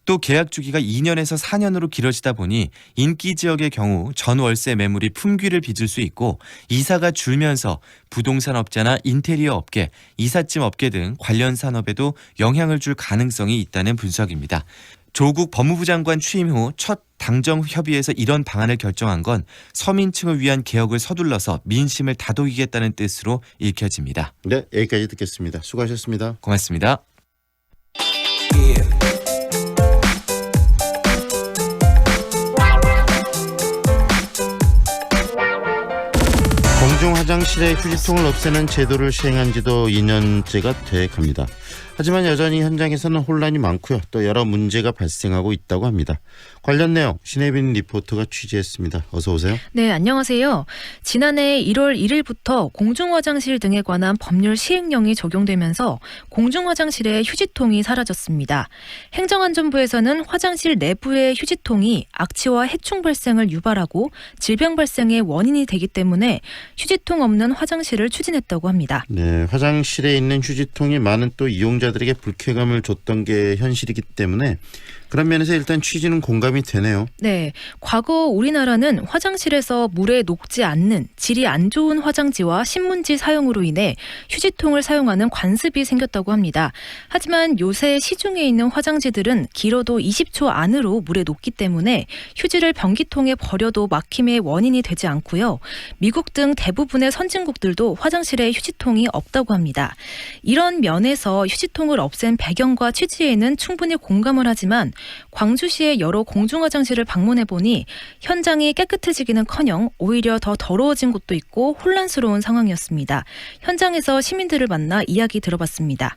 또 계약 주기가 2년에서 4년으로 길어지다 보니 인기 지역의 경우 전월세 매물이 품귀를 빚을 수 있고 이사가 줄면서 부동산 업자나 인테리어 업계, 이삿짐 업계 등 관련 산업에도 영향을 줄 가능성이 있다는 분석입니다. 조국 법무부 장관 취임 후 첫 당정협의에서 이런 방안을 결정한 건 서민층을 위한 개혁을 서둘러서 민심을 다독이겠다는 뜻으로 읽혀집니다. 네, 여기까지 듣겠습니다. 수고하셨습니다. 고맙습니다. 공중 화장실의 휴지통을 없애는 제도를 시행한 지도 2년째가 돼 갑니다. 하지만 여전히 현장에서는 혼란이 많고요. 또 여러 문제가 발생하고 있다고 합니다. 관련 내용 신혜빈 리포터가 취재했습니다. 어서 오세요. 네, 안녕하세요. 지난해 1월 1일부터 공중화장실 등에 관한 법률 시행령이 적용되면서 공중화장실의 휴지통이 사라졌습니다. 행정안전부에서는 화장실 내부의 휴지통이 악취와 해충 발생을 유발하고 질병 발생의 원인이 되기 때문에 휴지통 없는 화장실을 추진했다고 합니다. 네, 화장실에 있는 휴지통이 많은 또 이용자들에게 불쾌감을 줬던 게 현실이기 때문에 그런 면에서 일단 취지는 공감이 되네요. 네, 과거 우리나라는 화장실에서 물에 녹지 않는 질이 안 좋은 화장지와 신문지 사용으로 인해 휴지통을 사용하는 관습이 생겼다고 합니다. 하지만 요새 시중에 있는 화장지들은 길어도 20초 안으로 물에 녹기 때문에 휴지를 변기통에 버려도 막힘의 원인이 되지 않고요. 미국 등 대부분의 선진국들도 화장실에 휴지통이 없다고 합니다. 이런 면에서 휴지통을 없앤 배경과 취지에는 충분히 공감을 하지만 광주시의 여러 공중화장실을 방문해보니 현장이 깨끗해지기는커녕 오히려 더 더러워진 곳도 있고 혼란스러운 상황이었습니다. 현장에서 시민들을 만나 이야기 들어봤습니다.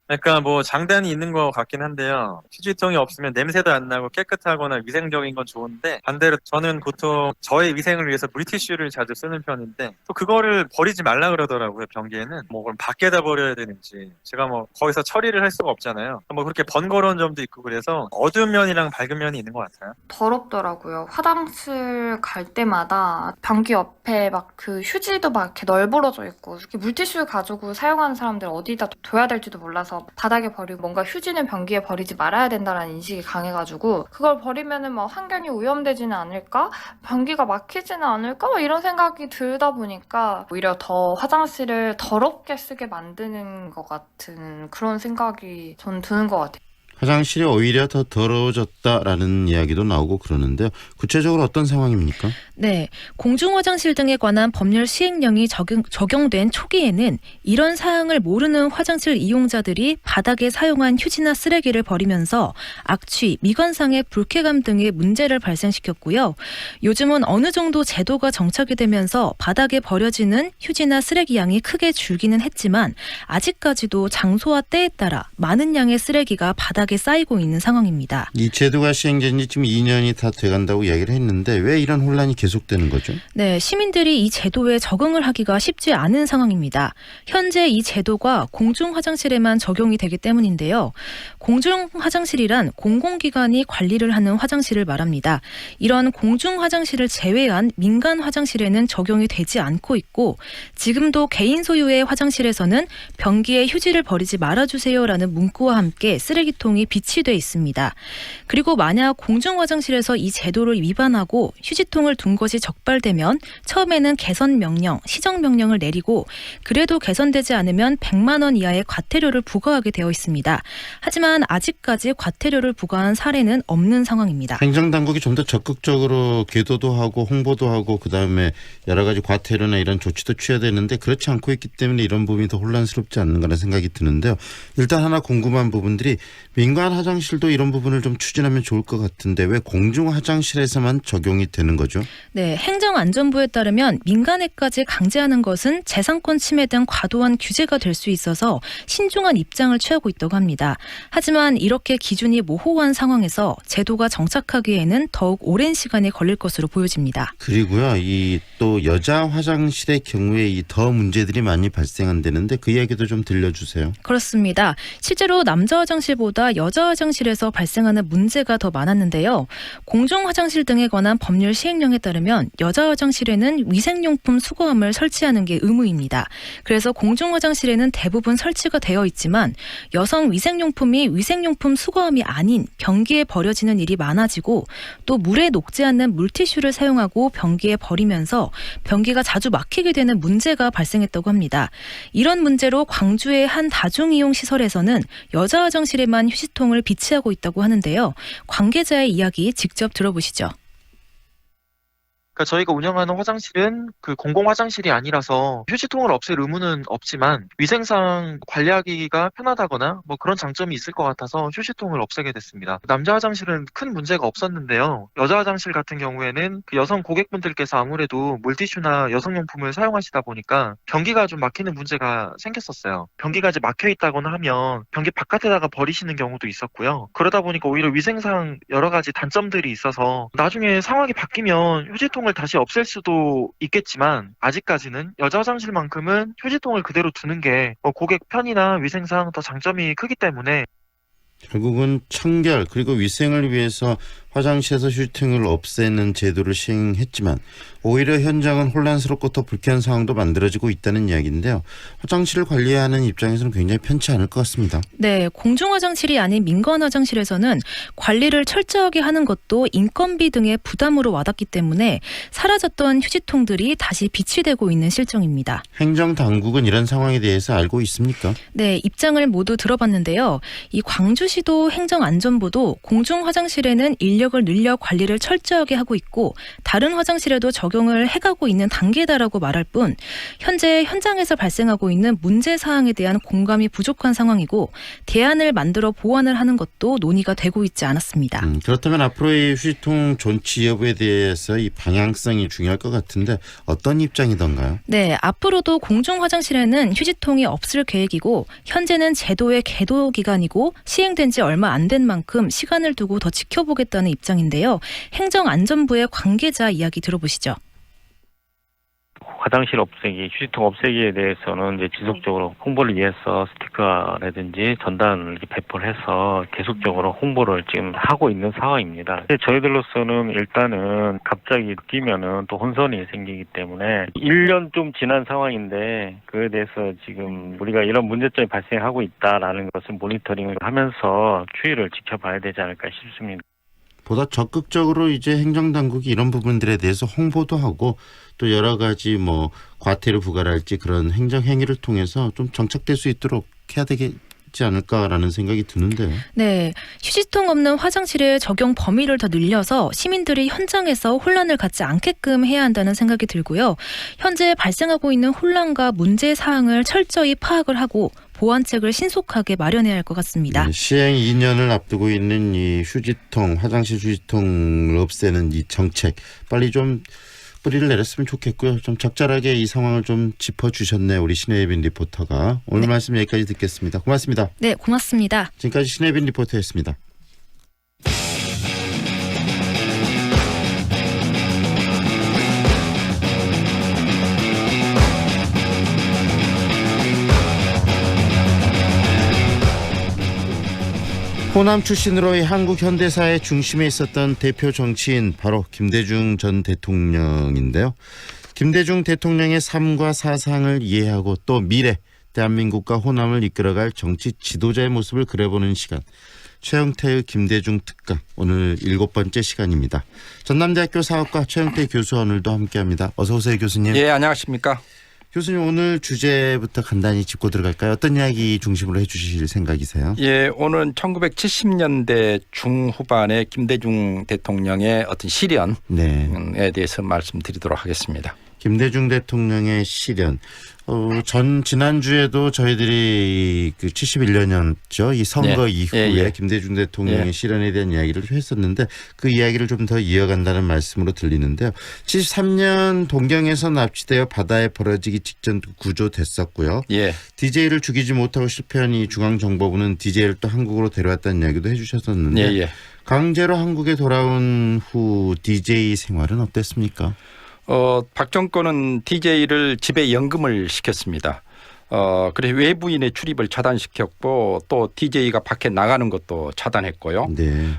그러니까 뭐 장단이 있는 것 같긴 한데요. 휴지통이 없으면 냄새도 안 나고 깨끗하거나 위생적인 건 좋은데 반대로 저는 보통 저의 위생을 위해서 물티슈를 자주 쓰는 편인데 또 그거를 버리지 말라 그러더라고요. 변기에는 뭐 그럼 밖에다 버려야 되는지 제가 뭐 거기서 처리를 할 수가 없잖아요. 뭐 그렇게 번거로운 점도 있고 그래서 어두운 면이랑 밝은 면이 있는 것 같아요. 더럽더라고요. 화장실 갈 때마다 변기 옆에 막 그 휴지도 막 이렇게 널브러져 있고 이렇게 물티슈 가지고 사용하는 사람들 어디다 둬야 될지도 몰라서 바닥에 버리고 뭔가 휴지는 변기에 버리지 말아야 된다는 인식이 강해가지고 그걸 버리면은 뭐 환경이 오염되지는 않을까? 변기가 막히지는 않을까? 뭐 이런 생각이 들다 보니까 오히려 더 화장실을 더럽게 쓰게 만드는 것 같은 그런 생각이 전 드는 것 같아요. 화장실이 오히려 더 더러워졌다라는 이야기도 나오고 그러는데요. 구체적으로 어떤 상황입니까? 네, 공중화장실 등에 관한 법률 시행령이 적용된 초기에는 이런 사항을 모르는 화장실 이용자들이 바닥에 사용한 휴지나 쓰레기를 버리면서 악취, 미관상의 불쾌감 등의 문제를 발생시켰고요. 요즘은 어느 정도 제도가 정착이 되면서 바닥에 버려지는 휴지나 쓰레기 양이 크게 줄기는 했지만 아직까지도 장소와 때에 따라 많은 양의 쓰레기가 바닥에 쌓이고 있는 상황입니다. 이 제도가 시행된 지 지금 2년이 다 돼간다고 이야기를 했는데 왜 이런 혼란이 계속되는 거죠? 네, 시민들이 이 제도에 적응을 하기가 쉽지 않은 상황입니다. 현재 이 제도가 공중화장실에만 적용이 되기 때문인데요. 공중화장실이란 공공기관이 관리를 하는 화장실을 말합니다. 이런 공중화장실을 제외한 민간 화장실에는 적용이 되지 않고 있고 지금도 개인 소유의 화장실에서는 변기에 휴지를 버리지 말아주세요라는 문구와 함께 쓰레기통이 비치돼 있습니다. 그리고 만약 공중화장실에서 이 제도를 위반하고 휴지통을 둔 것이 적발되면 처음에는 개선 명령, 시정 명령을 내리고 그래도 개선되지 않으면 100만 원 이하의 과태료를 부과하게 되어 있습니다. 하지만 아직까지 과태료를 부과한 사례는 없는 상황입니다. 행정당국이 좀 더 적극적으로 계도도 하고 홍보도 하고 그다음에 여러 가지 과태료나 이런 조치도 취해야 되는데 그렇지 않고 있기 때문에 이런 부분이 더 혼란스럽지 않는가라는 생각이 드는데요. 일단 하나 궁금한 부분들이 민간 화장실도 이런 부분을 좀 추진하면 좋을 것 같은데 왜 공중 화장실에서만 적용이 되는 거죠? 네, 행정안전부에 따르면 민간에까지 강제하는 것은 재산권 침해 등 과도한 규제가 될 수 있어서 신중한 입장을 취하고 있다고 합니다. 하지만 이렇게 기준이 모호한 상황에서 제도가 정착하기에는 더욱 오랜 시간이 걸릴 것으로 보여집니다. 그리고요, 이 또 여자 화장실의 경우에 이 더 문제들이 많이 발생한다는데 그 이야기도 좀 들려주세요. 그렇습니다. 실제로 남자 화장실보다 여자 화장실에서 발생하는 문제가 더 많았는데요. 공중 화장실 등에 관한 법률 시행령에 따르면 여자 화장실에는 위생용품 수거함을 설치하는 게 의무입니다. 그래서 공중 화장실에는 대부분 설치가 되어 있지만 여성 위생용품이 위생용품 수거함이 아닌 변기에 버려지는 일이 많아지고 또 물에 녹지 않는 물티슈를 사용하고 변기에 버리면서 변기가 자주 막히게 되는 문제가 발생했다고 합니다. 이런 문제로 광주의 한 다중이용 시설에서는 여자 화장실에만 휴지통을 비치하고 있다고 하는데요. 관계자의 이야기 직접 들어보시죠. 그러니까 저희가 운영하는 화장실은 그 공공 화장실이 아니라서 휴지통을 없앨 의무는 없지만 위생상 관리하기가 편하다거나 뭐 그런 장점이 있을 것 같아서 휴지통을 없애게 됐습니다. 남자 화장실은 큰 문제가 없었는데요. 여자 화장실 같은 경우에는 그 여성 고객분들께서 아무래도 물티슈나 여성용품을 사용하시다 보니까 변기가 좀 막히는 문제가 생겼었어요. 변기가 이제 막혀 있다거나 하면 변기 바깥에다가 버리시는 경우도 있었고요. 그러다 보니까 오히려 위생상 여러 가지 단점들이 있어서 나중에 상황이 바뀌면 휴지통을 다시 없앨 수도 있겠지만 아직까지는 여자 화장실만큼은 휴지통을 그대로 두는 게 고객 편의나 위생상 더 장점이 크기 때문에 결국은 청결 그리고 위생을 위해서 화장실에서 휴지통을 없애는 제도를 시행했지만 오히려 현장은 혼란스럽고 더 불쾌한 상황도 만들어지고 있다는 이야기인데요. 화장실을 관리하는 입장에서는 굉장히 편치 않을 것 같습니다. 네, 공중 화장실이 아닌 민간 화장실에서는 관리를 철저하게 하는 것도 인건비 등의 부담으로 와닿기 때문에 사라졌던 휴지통들이 다시 비치되고 있는 실정입니다. 행정당국은 이런 상황에 대해서 알고 있습니까? 네, 입장을 모두 들어봤는데요. 이 광주시도 행정안전부도 공중 화장실에는 인력을 늘려 관리를 철저하게 하고 있고 다른 화장실에도 적용을 해가고 있는 단계다라고 말할 뿐 현재 현장에서 발생하고 있는 문제 사항에 대한 공감이 부족한 상황이고 대안을 만들어 보완을 하는 것도 논의가 되고 있지 않았습니다. 그렇다면 앞으로의 휴지통 존치 여부에 대해서 이 방향성이 중요할 것 같은데 어떤 입장이던가요? 네, 앞으로도 공중 화장실에는 휴지통이 없을 계획이고 현재는 제도의 계도 기간이고 시행된 지 얼마 안 된 만큼 시간을 두고 더 지켜보겠다는 입장인데요. 행정안전부의 관계자 이야기 들어보시죠. 화장실 없애기, 휴지통 없애기에 대해서는 이제 지속적으로 홍보를 위해서 스티커라든지 전단을 이렇게 배포를 해서 계속적으로 홍보를 지금 하고 있는 상황입니다. 저희들로서는 일단은 갑자기 끼면은 또 혼선이 생기기 때문에 1년 좀 지난 상황인데 그에 대해서 지금 우리가 이런 문제점이 발생하고 있다라는 것을 모니터링을 하면서 추이를 지켜봐야 되지 않을까 싶습니다. 보다 적극적으로 이제 행정당국이 이런 부분들에 대해서 홍보도 하고 또 여러 가지 뭐 과태료 부과랄지 그런 행정행위를 통해서 좀 정착될 수 있도록 해야 되겠지 않을까라는 생각이 드는데요. 네, 휴지통 없는 화장실의 적용 범위를 더 늘려서 시민들이 현장에서 혼란을 갖지 않게끔 해야 한다는 생각이 들고요. 현재 발생하고 있는 혼란과 문제 사항을 철저히 파악을 하고 보완책을 신속하게 마련해야 할 것 같습니다. 네, 시행 2년을 앞두고 있는 이 휴지통, 화장실 휴지통을 없애는 이 정책 빨리 좀 뿌리를 내렸으면 좋겠고요. 좀 적절하게 이 상황을 좀 짚어주셨네요. 우리 신혜빈 리포터가. 오늘 말씀 여기까지 듣겠습니다. 고맙습니다. 네, 고맙습니다. 지금까지 신혜빈 리포터였습니다. 호남 출신으로 한국 현대사의 중심에 있었던 대표 정치인 바로 김대중 전 대통령인데요. 김대중 대통령의 삶과 사상을 이해하고 또 미래 대한민국과 호남을 이끌어갈 정치 지도자의 모습을 그려보는 시간. 최영태의 김대중 특강 오늘 7번째 시간입니다. 전남대학교 사학과 최영태 교수와 오늘도 함께합니다. 어서 오세요 교수님. 예, 안녕하십니까. 교수님 오늘 주제부터 간단히 짚고 들어갈까요? 어떤 이야기 중심으로 해주실 생각이세요? 예, 오늘은 1970년대 중후반에 김대중 대통령의 어떤 시련에 대해서 말씀드리도록 하겠습니다. 김대중 대통령의 시련. 지난주에도 저희들이 그 71년이었죠. 이 선거 이후에 김대중 대통령의 시련에 대한 이야기를 했었는데 그 이야기를 좀 더 이어간다는 말씀으로 들리는데요. 73년 동경에서 납치되어 바다에 버려지기 직전 구조됐었고요. DJ를 죽이지 못하고 실패한 이 중앙정보부는 DJ를 또 한국으로 데려왔다는 이야기도 해주셨었는데 강제로 한국에 돌아온 후 DJ 생활은 어땠습니까? 박 정권은 DJ를 집에 연금을 시켰습니다. 그래서 외부인의 출입을 차단시켰고 또 DJ가 밖에 나가는 것도 차단했고요.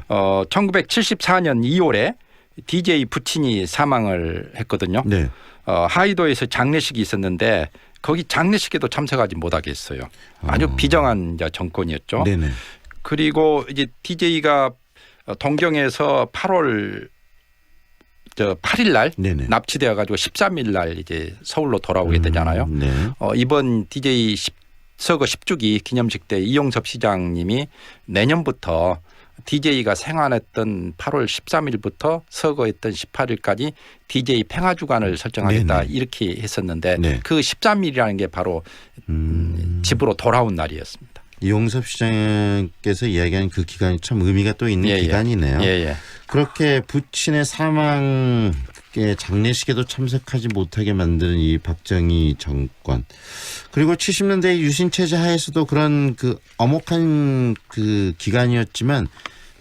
1974년 2월에 DJ 부친이 사망을 했거든요. 하이도에서 장례식이 있었는데 거기 장례식에도 참석하지 못하게 했어요. 아주 비정한 정권이었죠. 그리고 이제 DJ가 동경에서 8월 8일 날 납치되어 가지고 13일 날 이제 서울로 돌아오게 되잖아요. 이번 DJ 서거 10주기 기념식 때 이용섭 시장님이 내년부터 DJ가 생환했던 8월 13일부터 서거했던 18일까지 DJ 평화 주간을 설정하겠다 네네. 이렇게 했었는데 네. 그 13일이라는 게 바로 집으로 돌아온 날이었습니다. 이용섭 시장께서 이야기한 그 기간이 참 의미가 또 있는 기간이네요. 그렇게 부친의 사망 장례식에도 참석하지 못하게 만드는 이 박정희 정권, 그리고 70년대 유신 체제 하에서도 그런 그 엄혹한 그 기간이었지만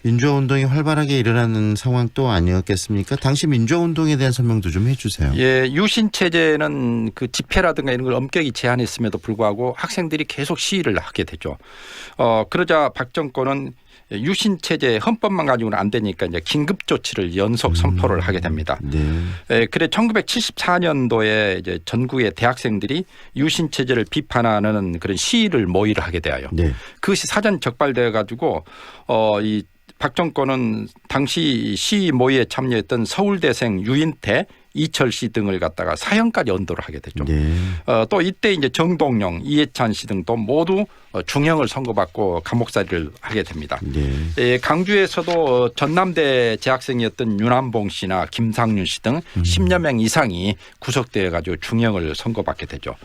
민주화 운동이 활발하게 일어나는 상황 또 아니었겠습니까? 당시 민주화 운동에 대한 설명도 좀 해주세요. 예, 유신 체제는 그 집회라든가 이런 걸 엄격히 제한했음에도 불구하고 학생들이 계속 시위를 하게 되죠. 그러자 박 정권은 유신 체제 헌법만 가지고는 안 되니까 이제 긴급 조치를 연속 선포를 하게 됩니다. 그래 1974년도에 이제 전국의 대학생들이 유신 체제를 비판하는 그런 시위를 모의를 하게 되어요. 그것이 사전 적발되어 가지고 이 박 정권은 당시 시위 모의에 참여했던 서울대생 유인태, 이철 씨 등을 갖다가 사형까지 연도를 하게 되죠. 또 이때 이제 정동영, 이해찬 씨 등도 모두 중형을 선고받고 감옥살이를 하게 됩니다. 강주에서도 전남대 재학생이었던 윤한봉 씨나 김상윤 씨 등 10여 명 이상이 구속되어 가지고 중형을 선고받게 되죠.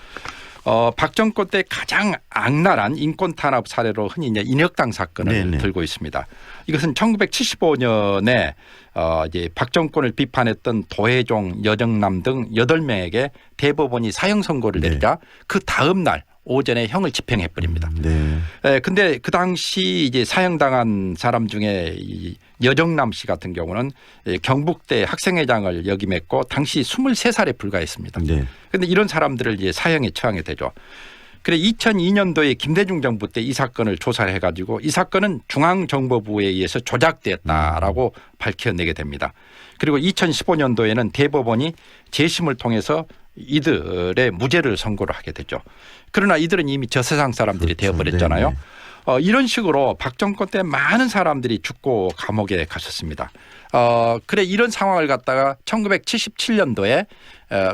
박 정권 때 가장 악랄한 인권 탄압 사례로 흔히 이제 인혁당 사건을 들고 있습니다. 이것은 1975년에 이제 박 정권을 비판했던 도혜종, 여정남 등 8명에게 대법원이 사형 선고를 내리자 그 다음 날 오전에 형을 집행해 버립니다. 근데 그 당시 이제 사형당한 사람 중에 이 여정남 씨 같은 경우는 경북대 학생회장을 역임했고 당시 23살에 불과했습니다. 그런데 이런 사람들을 이제 사형에 처하게 되죠. 그래 2002년도에 김대중 정부 때 이 사건을 조사를 해가지고 이 사건은 중앙정보부에 의해서 조작됐다라고 밝혀내게 됩니다. 그리고 2015년도에는 대법원이 재심을 통해서 이들의 무죄를 선고를 하게 되죠. 그러나 이들은 이미 저 세상 사람들이 되어버렸잖아요. 이런 식으로 박 정권 때 많은 사람들이 죽고 감옥에 갔었습니다. 그래 이런 상황을 갖다가 1977년도에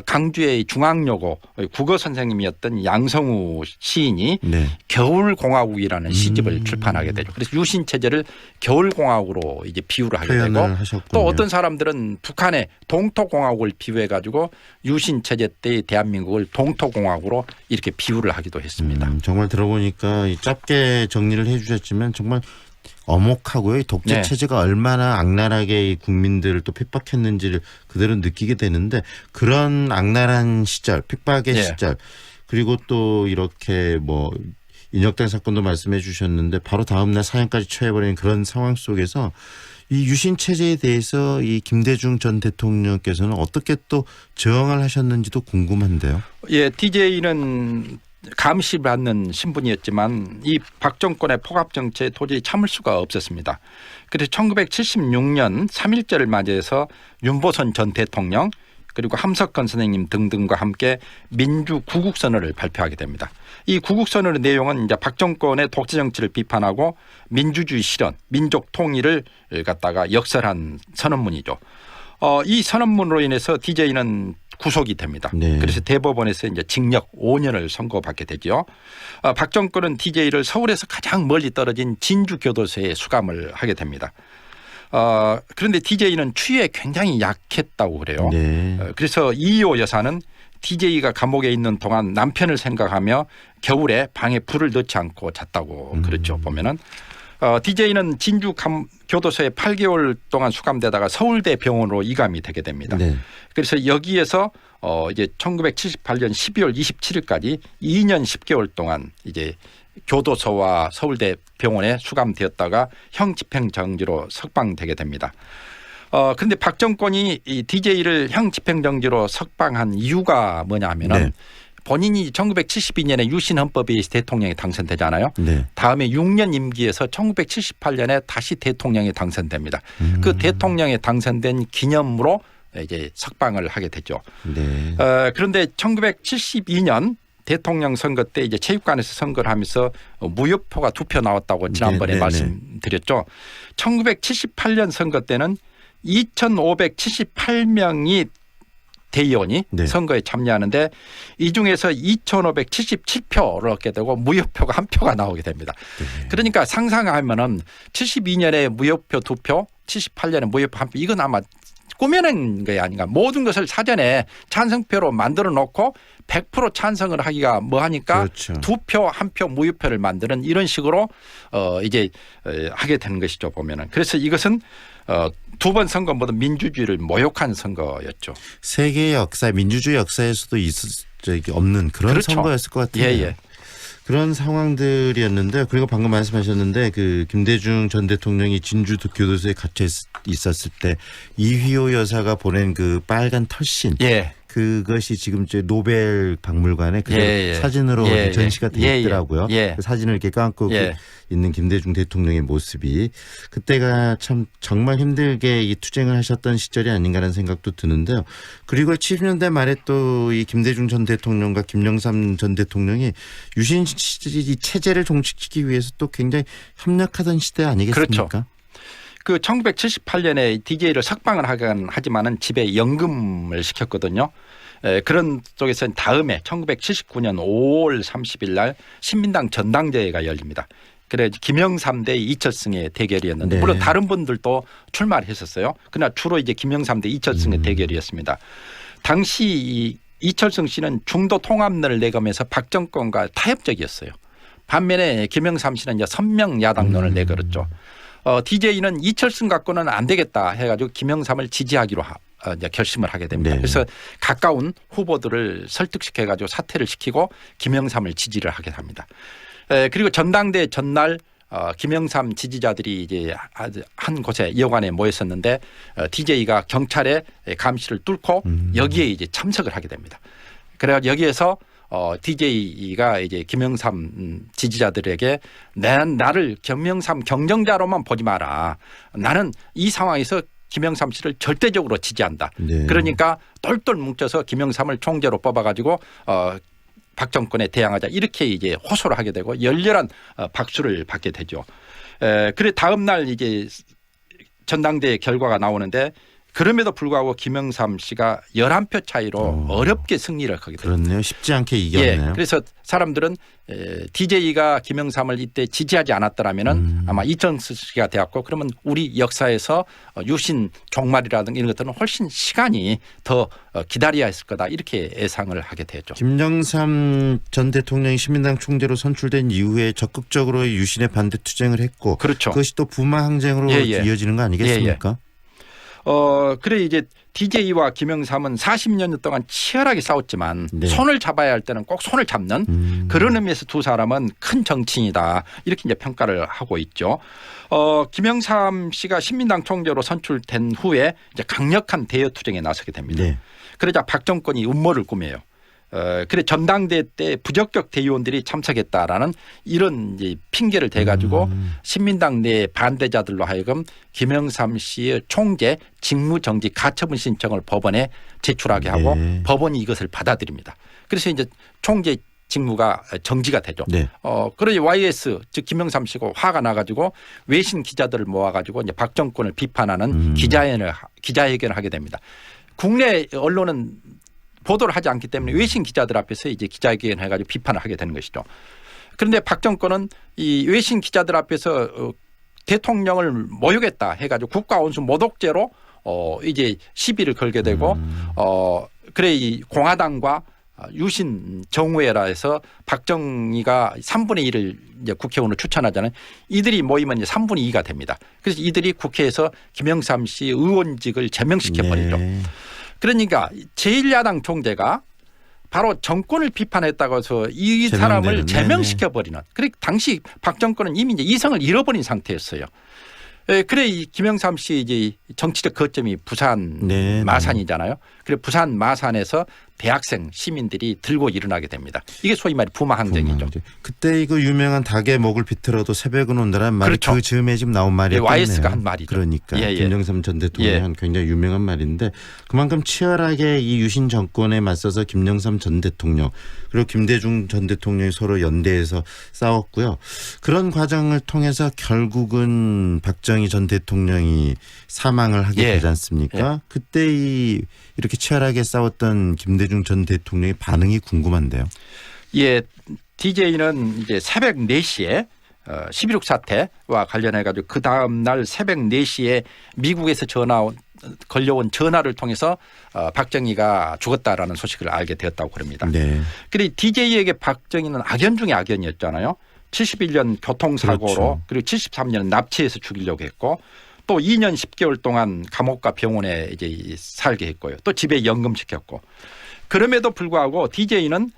강주의 중앙여고 국어 선생님이었던 양성우 시인이 겨울공화국이라는 시집을 출판하게 되죠. 그래서 유신 체제를 겨울공화국으로 이제 비유를 하게 되고 하셨군요. 또 어떤 사람들은 북한의 동토공화국을 비유해 가지고 유신 체제 때의 대한민국을 동토공화국으로 이렇게 비유를 하기도 했습니다. 정말 들어보니까 짧게 정리를 해주셨지만 정말 엄혹하고요. 독재 체제가 얼마나 악랄하게 이 국민들을 또 핍박했는지를 그대로 느끼게 되는데 그런 악랄한 시절, 핍박의 시절 그리고 또 이렇게 뭐 인혁당 사건도 말씀해 주셨는데 바로 다음 날 사형까지 처해버리는 그런 상황 속에서 이 유신 체제에 대해서 이 김대중 전 대통령께서는 어떻게 또 저항을 하셨는지도 궁금한데요. 예, DJ는 감시받는 신분이었지만 이 박 정권의 포갑 정치에 도저히 참을 수가 없었습니다. 그래서 1976년 3.1절을 맞이해서 윤보선 전 대통령 그리고 함석헌 선생님 등등과 함께 민주 구국선언을 발표하게 됩니다. 이 구국선언의 내용은 이제 박 정권의 독재 정치를 비판하고 민주주의 실현, 민족 통일을 갖다가 역설한 선언문이죠. 이 선언문으로 인해서 DJ는 구속이 됩니다. 그래서 대법원에서 이제 징역 5년을 선고받게 되죠. 박 정권은 DJ를 서울에서 가장 멀리 떨어진 진주교도소에 수감을 하게 됩니다. 그런데 DJ는 추위에 굉장히 약했다고 그래요. 그래서 이희호 여사는 DJ가 감옥에 있는 동안 남편을 생각하며 겨울에 방에 불을 넣지 않고 잤다고 그렇죠. 보면은. DJ는 진주 교도소에 8개월 동안 수감되다가 서울대 병원으로 이감이 되게 됩니다. 그래서 여기에서 이제 1978년 12월 27일까지 2년 10개월 동안 이제 교도소와 서울대 병원에 수감되었다가 형 집행 정지로 석방되게 됩니다. 그런데 박 정권이 이 DJ를 형 집행 정지로 석방한 이유가 뭐냐 하면은 본인이 1972년에 유신 헌법에 의해서 대통령이 당선되잖아요. 다음에 6년 임기에서 1978년에 다시 대통령이 당선됩니다. 그 대통령이 당선된 기념으로 이제 석방을 하게 되죠. 그런데 1972년 대통령 선거 때 이제 체육관에서 선거를 하면서 무효표가 2표 나왔다고 지난번에 말씀드렸죠. 1978년 선거 때는 2,578명이 대의원이 네. 선거에 참여하는데 이 중에서 2,577표를 얻게 되고 무효표가 1표가 나오게 됩니다. 네. 그러니까 상상하면은 72년에 무효표 2표, 78년에 무효표 1표 이건 아마 꾸며낸 게 아닌가. 모든 것을 사전에 찬성표로 만들어 놓고 100% 찬성을 하기가 뭐하니까 그렇죠. 2표, 1표 무효표를 만드는 이런 식으로 이제 하게 되는 것이죠 보면은. 그래서 이것은 두 번 선거 모두 민주주의를 모욕한 선거였죠. 세계 역사, 민주주의 역사에서도 없는 그런 그렇죠. 선거였을 것 같아요. 예, 예. 그런 상황들이었는데 그리고 방금 말씀하셨는데 그 김대중 전 대통령이 진주 교도소에 갇혀 있었을 때 이휘호 여사가 보낸 그 빨간 털신 예. 그것이 지금 이제 노벨 박물관에 그 사진으로 전시가 되어 있더라고요. 그 사진을 이렇게 감고 있는 김대중 대통령의 모습이 그때가 참 정말 힘들게 이 투쟁을 하셨던 시절이 아닌가라는 생각도 드는데요. 그리고 70년대 말에 또 이 김대중 전 대통령과 김영삼 전 대통령이 유신 체제를 종식시키기 위해서 또 굉장히 협력하던 시대 아니겠습니까? 그렇죠. 그 1978년에 DJ를 석방을 하긴 하지만은 집에 연금을 시켰거든요. 그런 쪽에서 다음에 1979년 5월 30일 날 신민당 전당대회가 열립니다. 그래 김영삼 대 이철승의 대결이었는데 네. 물론 다른 분들도 출마를 했었어요. 그러나 주로 이제 김영삼 대 이철승의 대결이었습니다. 당시 이철승 씨는 중도 통합론을 내걸면서 박정권과 타협적이었어요. 반면에 김영삼 씨는 이제 선명 야당론을 내걸었죠. DJ는 이철승 갖고는 안 되겠다 해가지고 김영삼을 지지하기로 이제 결심을 하게 됩니다. 네. 그래서 가까운 후보들을 설득시켜가지고 사퇴를 시키고 김영삼을 지지를 하게 합니다. 그리고 전당대 전날 김영삼 지지자들이 이제 한 곳에 여관에 모였었는데 DJ가 경찰의 감시를 뚫고 여기에 이제 참석을 하게 됩니다. 그래서 여기에서 DJ가 이제 김영삼 지지자들에게 나를 김영삼 경쟁자로만 보지 마라. 나는 이 상황에서 김영삼 씨를 절대적으로 지지한다. 네. 그러니까 똘똘 뭉쳐서 김영삼을 총재로 뽑아가지고 박정권에 대항하자 이렇게 이제 호소를 하게 되고 열렬한 박수를 받게 되죠. 그래 다음 날 이제 전당대회 결과가 나오는데 그럼에도 불구하고 김영삼 씨가 11표 차이로 어렵게 승리를 하게 됩니다. 그렇네요. 쉽지 않게 이겼네요. 그래서 사람들은 DJ가 김영삼을 이때 지지하지 않았더라면 아마 이철승 씨가 되었고 그러면 우리 역사에서 유신 종말이라든가 이런 것들은 훨씬 시간이 더 기다려야 했을 거다 이렇게 예상을 하게 되죠. 김영삼 전 대통령이 신민당 총재로 선출된 이후에 적극적으로 유신의 반대 투쟁을 했고 그렇죠. 그것이 또 부마 항쟁으로 이어지는 거 아니겠습니까? 그래 이제 DJ와 김영삼은 40년 동안 치열하게 싸웠지만 손을 잡아야 할 때는 꼭 손을 잡는 그런 의미에서 두 사람은 큰 정치인이다 이렇게 이제 평가를 하고 있죠. 김영삼 씨가 신민당 총재로 선출된 후에 이제 강력한 대여 투쟁에 나서게 됩니다. 그러자 박정권이 음모를 꾸며요. 그래 전당대회 때 부적격 대의원들이 참석했다라는 이런 이제 핑계를 대가지고 신민당 내 반대자들로 하여금 김영삼 씨의 총재 직무정지 가처분 신청을 법원에 제출하게 하고 법원이 이것을 받아들입니다. 그래서 이제 총재 직무가 정지가 되죠. 그러니 YS 즉 김영삼 씨가 화가 나가지고 외신 기자들을 모아가지고 이제 박정권을 비판하는 기자회견을 하게 됩니다. 국내 언론은 보도를 하지 않기 때문에 외신 기자들 앞에서 이제 기자회견을 해가지고 비판을 하게 되는 것이죠. 그런데 박정권은 이 외신 기자들 앞에서 대통령을 모욕했다 해가지고 국가원수 모독죄로 이제 시비를 걸게 되고 그래 이 공화당과 유신 정우회라 해서 박정희가 3분의 1을 이제 국회의원으로 추천하잖아요. 이들이 모이면 이제 3분의 2가 됩니다. 그래서 이들이 국회에서 김영삼 씨 의원직을 제명시켜버리죠. 그러니까 제1야당 총재가 바로 정권을 비판했다고 해서 이 사람을 제명시켜버리는. 그래 당시 박정권은 이미 이제 이성을 잃어버린 상태였어요. 그래 이 김영삼 씨 이제 정치적 거점이 부산 마산이잖아요. 그래 부산 마산에서 대학생 시민들이 들고 일어나게 됩니다. 이게 소위 말해 부마 항쟁이죠. 그때 이거 유명한 닭의 목을 비틀어도 새벽은 온다는 말이 그렇죠. 그 즈음에 지금 나온 말이었네요. YS가 한 말이죠. 그러니까 김영삼 전 대통령이 한 굉장히 유명한 말인데 그만큼 치열하게 이 유신 정권에 맞서서 김영삼 전 대통령 그리고 김대중 전 대통령이 서로 연대해서 싸웠고요. 그런 과정을 통해서 결국은 박정희 전 대통령이 사망을 하게 되지 않습니까? 그때 이렇게 이렇게 치열하게 싸웠던 김대중 전 대통령의 반응이 궁금한데요. 예, DJ는 이제 새벽 4시에 11.6 사태와 관련해 가지고 그 다음 날 새벽 4시에 미국에서 걸려온 전화를 통해서 박정희가 죽었다라는 소식을 알게 되었다고 그럽니다. 네. 그리고 DJ에게 박정희는 악연 중에 악연이었잖아요. 71년 교통사고로 그렇죠. 그리고 73년 납치해서 죽이려고 했고 또 2년 10개월 동안 감옥과 병원에 이제 살게 했고요. 또 집에 연금시켰고 그럼에도 불구하고 DJ는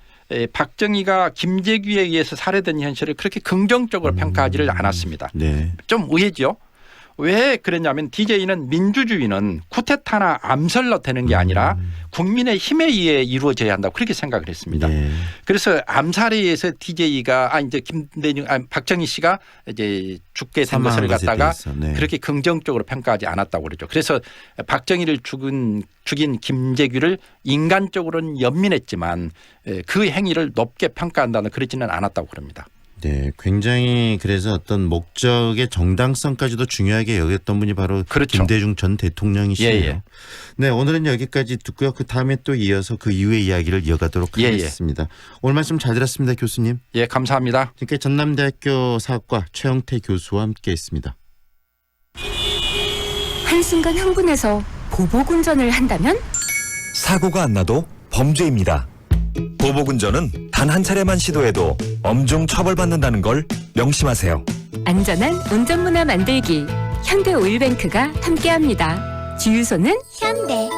박정희가 김재규에 의해서 살해된 현실을 그렇게 긍정적으로 평가하지를 않았습니다. 네. 좀 의외죠. 왜 그랬냐면 DJ는 민주주의는 쿠데타나 암살로 되는 게 아니라 국민의 힘에 의해 이루어져야 한다고 그렇게 생각을 했습니다. 네. 그래서 암살에 의해서 DJ가 박정희 씨가 이제 죽게 된 것을 갖다가 네. 그렇게 긍정적으로 평가하지 않았다고 그러죠. 그래서 박정희를 죽인 김재규를 인간적으로는 연민했지만 그 행위를 높게 평가한다는 그러지는 않았다고 그럽니다. 네, 굉장히 그래서 어떤 목적의 정당성까지도 중요하게 여겼던 분이 바로 그렇죠. 김대중 전 대통령이시네요. 예. 네, 오늘은 여기까지 듣고요. 그 다음에 또 이어서 그 이후의 이야기를 이어가도록 하겠습니다. 오늘 말씀 잘 들었습니다, 교수님. 예, 감사합니다. 지금까지 전남대학교 사학과 최영태 교수와 함께했습니다. 한순간 흥분해서 보복운전을 한다면? 사고가 안 나도 범죄입니다. 보복운전은 단 한 차례만 시도해도 엄중 처벌받는다는 걸 명심하세요. 안전한 운전문화 만들기 현대오일뱅크가 함께합니다. 주유소는 현대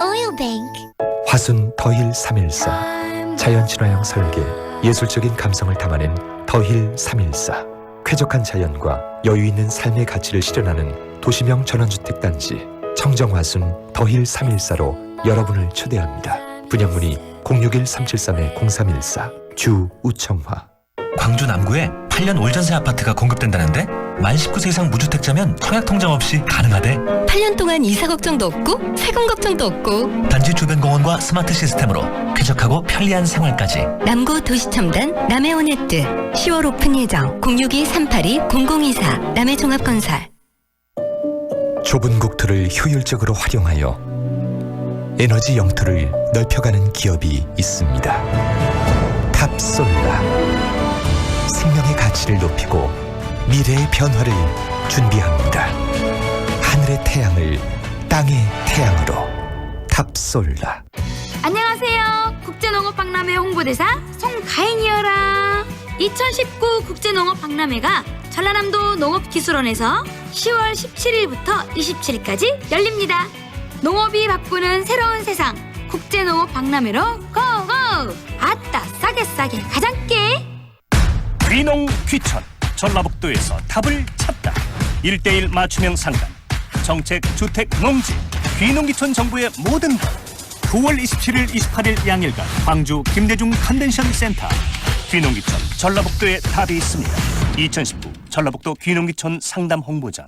오일뱅크. 화순 더힐 314 자연친화형 설계 예술적인 감성을 담아낸 더힐 314 쾌적한 자연과 여유 있는 삶의 가치를 실현하는 도시명 전원주택 단지 청정화순 더힐 314로 여러분을 초대합니다. 분양문의 061-373-0314 주 우청화. 광주 남구에 8년 올전세 아파트가 공급된다는데 만 19세 이상 무주택자면 청약통장 없이 가능하대. 8년 동안 이사 걱정도 없고 세금 걱정도 없고 단지 주변 공원과 스마트 시스템으로 쾌적하고 편리한 생활까지. 남구 도시첨단 남해온네트 10월 오픈 예정 062-382-0024 남해종합건설. 좁은 국토를 효율적으로 활용하여 에너지 영토를 넓혀가는 기업이 있습니다. 탑솔라. 생명의 가치를 높이고 미래의 변화를 준비합니다. 하늘의 태양을 땅의 태양으로 탑솔라. 안녕하세요. 국제농업박람회 홍보대사 송가인이어라. 2019 국제농업박람회가 전라남도 농업기술원에서 10월 17일부터 27일까지 열립니다. 농업이 바꾸는 새로운 세상 국제농업박람회로 고고! 아따 싸게 가장께. 귀농 귀촌 전라북도에서 답을 찾다. 1:1 맞춤형 상담 정책 주택 농지 귀농귀촌 정보의 모든 것 9월 27일 28일 양일간 광주 김대중 컨벤션 센터. 귀농귀촌 전라북도에 답이 있습니다. 2019 전라북도 귀농귀촌 상담 홍보전.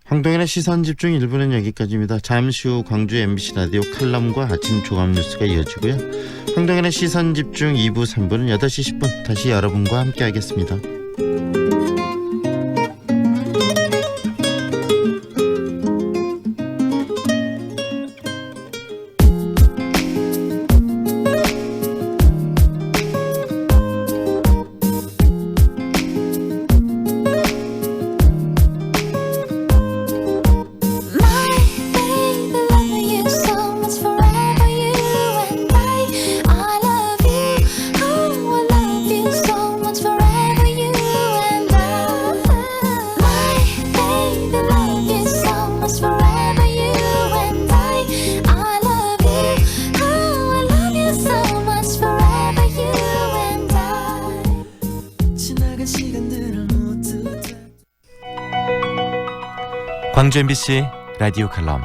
황동현의 시선집중 1부는 여기까지입니다. 잠시 후 광주 MBC 라디오 칼럼과 아침 종합 뉴스가 이어지고요. 황동현의 시선집중 2부 3부는 8시 10분 다시 여러분과 함께하겠습니다. 광주 MBC 라디오 칼럼.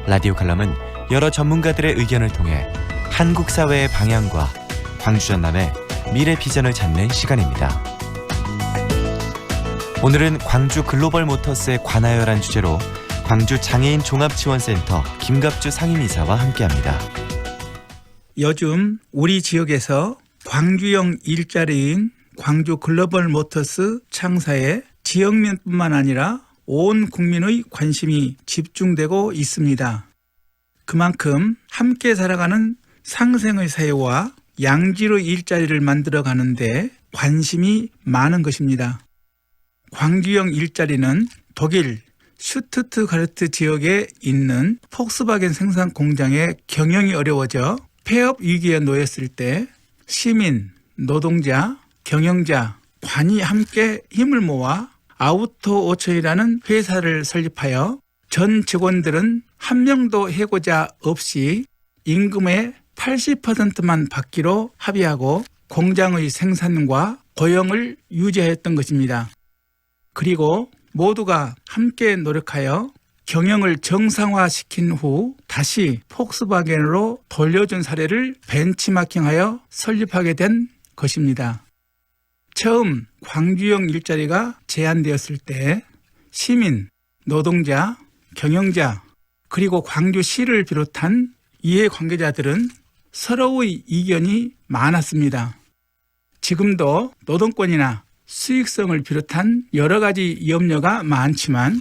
라디오 칼럼은 여러 전문가들의 의견을 통해 한국 사회의 방향과 광주 전남의 미래 비전을 찾는 시간입니다. 오늘은 광주 글로벌 모터스에 관하여란 주제로 광주 장애인 종합지원센터 김갑주 상임이사와 함께합니다. 요즘 우리 지역에서 광주형 일자리인 광주 글로벌 모터스 창사에 지역민뿐만 아니라 온 국민의 관심이 집중되고 있습니다. 그만큼 함께 살아가는 상생의 사회와 양질의 일자리를 만들어가는데 관심이 많은 것입니다. 광주형 일자리는 독일 슈투트가르트 지역에 있는 폭스바겐 생산 공장의 경영이 어려워져 폐업 위기에 놓였을 때 시민, 노동자, 경영자, 관이 함께 힘을 모아 아우토오천이라는 회사를 설립하여 전 직원들은 한 명도 해고자 없이 임금의 80%만 받기로 합의하고 공장의 생산과 고용을 유지하였던 것입니다. 그리고 모두가 함께 노력하여 경영을 정상화시킨 후 다시 폭스바겐으로 돌려준 사례를 벤치마킹하여 설립하게 된 것입니다. 처음 광주형 일자리가 제안되었을 때 시민, 노동자, 경영자, 그리고 광주시를 비롯한 이해관계자들은 서로의 이견이 많았습니다. 지금도 노동권이나 수익성을 비롯한 여러 가지 염려가 많지만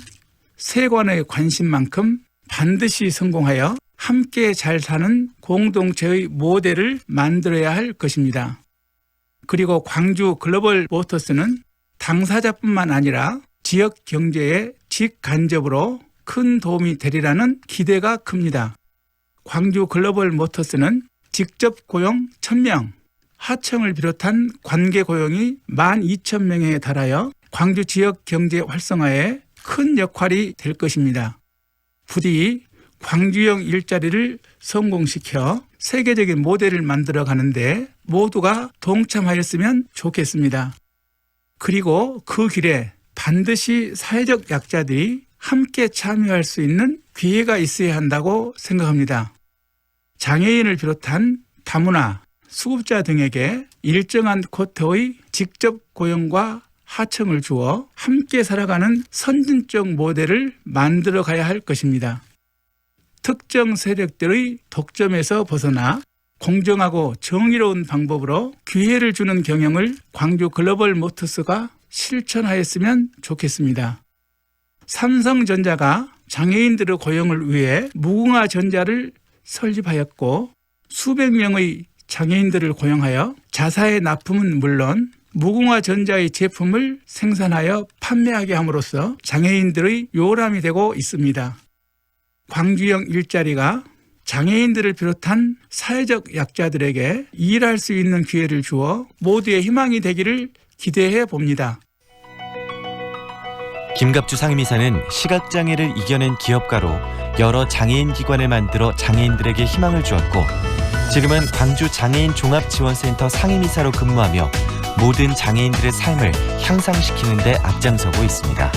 세관의 관심만큼 반드시 성공하여 함께 잘 사는 공동체의 모델을 만들어야 할 것입니다. 그리고 광주 글로벌 모터스는 당사자뿐만 아니라 지역 경제에 직간접으로 큰 도움이 되리라는 기대가 큽니다. 광주 글로벌 모터스는 직접 고용 1,000명, 하청을 비롯한 관계 고용이 12,000명에 달하여 광주 지역 경제 활성화에 큰 역할이 될 것입니다. 부디 광주형 일자리를 성공시켜 세계적인 모델을 만들어 가는데 모두가 동참하였으면 좋겠습니다. 그리고 그 길에 반드시 사회적 약자들이 함께 참여할 수 있는 기회가 있어야 한다고 생각합니다. 장애인을 비롯한 다문화, 수급자 등에게 일정한 쿼터의 직접 고용과 하청을 주어 함께 살아가는 선진적 모델을 만들어 가야 할 것입니다. 특정 세력들의 독점에서 벗어나 공정하고 정의로운 방법으로 기회를 주는 경영을 광주 글로벌 모터스가 실천하였으면 좋겠습니다. 삼성전자가 장애인들의 고용을 위해 무궁화전자를 설립하였고 수백 명의 장애인들을 고용하여 자사의 납품은 물론 무궁화전자의 제품을 생산하여 판매하게 함으로써 장애인들의 요람이 되고 있습니다. 광주형 일자리가 장애인들을 비롯한 사회적 약자들에게 일할 수 있는 기회를 주어 모두의 희망이 되기를 기대해 봅니다. 김갑주 상임이사는 시각장애를 이겨낸 기업가로 여러 장애인 기관을 만들어 장애인들에게 희망을 주었고 지금은 광주 장애인 종합지원센터 상임이사로 근무하며 모든 장애인들의 삶을 향상시키는 데 앞장서고 있습니다.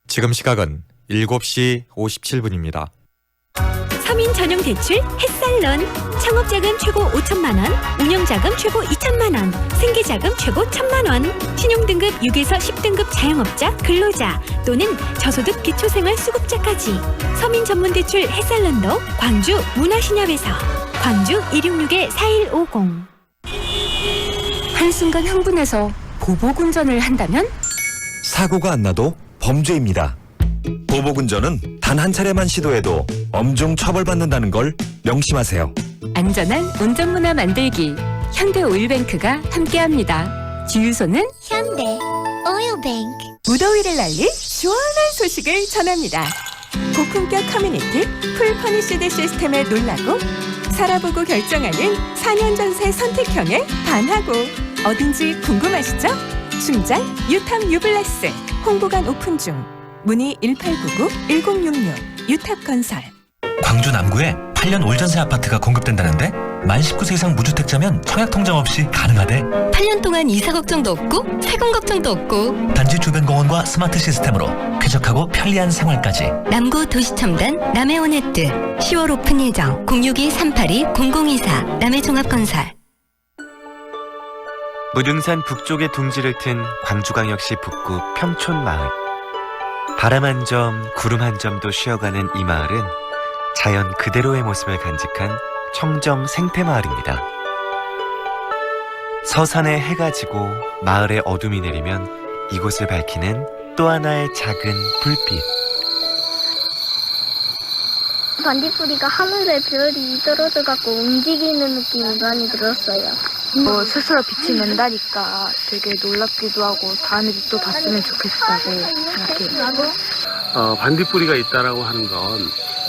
지금 시각은 7시 57분입니다. 서민 전용 대출 햇살론. 창업자금 최고 5천만 원, 운영자금 최고 2천만 원, 생계자금 최고 1,000만 원, 신용등급 6에서 10등급 자영업자, 근로자 또는 저소득 기초생활수급자까지 서민 전문 대출 햇살론도 광주 문화신협에서 광주 266-4150. 한순간 흥분해서 보복운전을 한다면? 사고가 안 나도 범죄입니다. 보복운전은 단 한 차례만 시도해도 엄중 처벌받는다는 걸 명심하세요. 안전한 운전문화 만들기 현대오일뱅크가 함께합니다. 주유소는 현대 오일뱅크. 무더위를 날릴 시원한 소식을 전합니다. 고품격 커뮤니티 풀퍼니시드 시스템에 놀라고 살아보고 결정하는 4년 전세 선택형에 반하고 어딘지 궁금하시죠? 충장 유탑 유블레스 홍보관 오픈 중. 문의 1899-1066 유탑건설. 광주 남구에 8년 올전세 아파트가 공급된다는데 만 19세 이상 무주택자면 청약 통장 없이 가능하대. 8년 동안 이사 걱정도 없고 세금 걱정도 없고 단지 주변 공원과 스마트 시스템으로 쾌적하고 편리한 생활까지. 남구 도시첨단 남해온해뜨 10월 오픈 예정 062-382-0024 남해종합건설. 무등산 북쪽에 둥지를 튼 광주광역시 북구 평촌마을. 바람 한 점, 구름 한 점도 쉬어가는 이 마을은 자연 그대로의 모습을 간직한 청정 생태마을입니다. 서산에 해가 지고 마을에 어둠이 내리면 이곳을 밝히는 또 하나의 작은 불빛. 반딧불이가 하늘에 별이 떨어져갖고 움직이는 느낌이 많이 들었어요. 스스로 빛이 낸다니까 되게 놀랍기도 하고 다음에 또 봤으면 좋겠다고 생각해요. 반딧불이가 있다라고 하는 건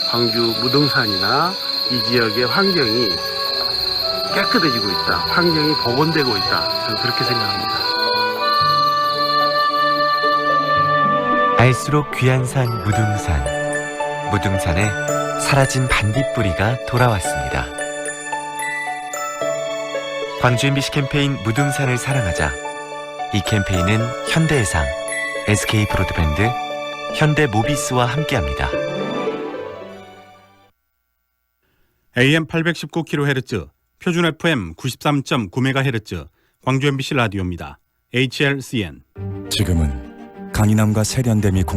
광주 무등산이나 이 지역의 환경이 깨끗해지고 있다. 환경이 복원되고 있다. 저는 그렇게 생각합니다. 알수록 귀한 산 무등산. 무등산에 사라진 반딧불이가 돌아왔습니다. 광주 MBC 캠페인 무등산을 사랑하자. 이 캠페인은 현대해상, SK 브로드밴드, 현대모비스와 함께합니다. AM 819kHz, 표준 FM 93.9MHz, 광주 MBC 라디오입니다. HLCN. 지금은 강인함과 세련됨이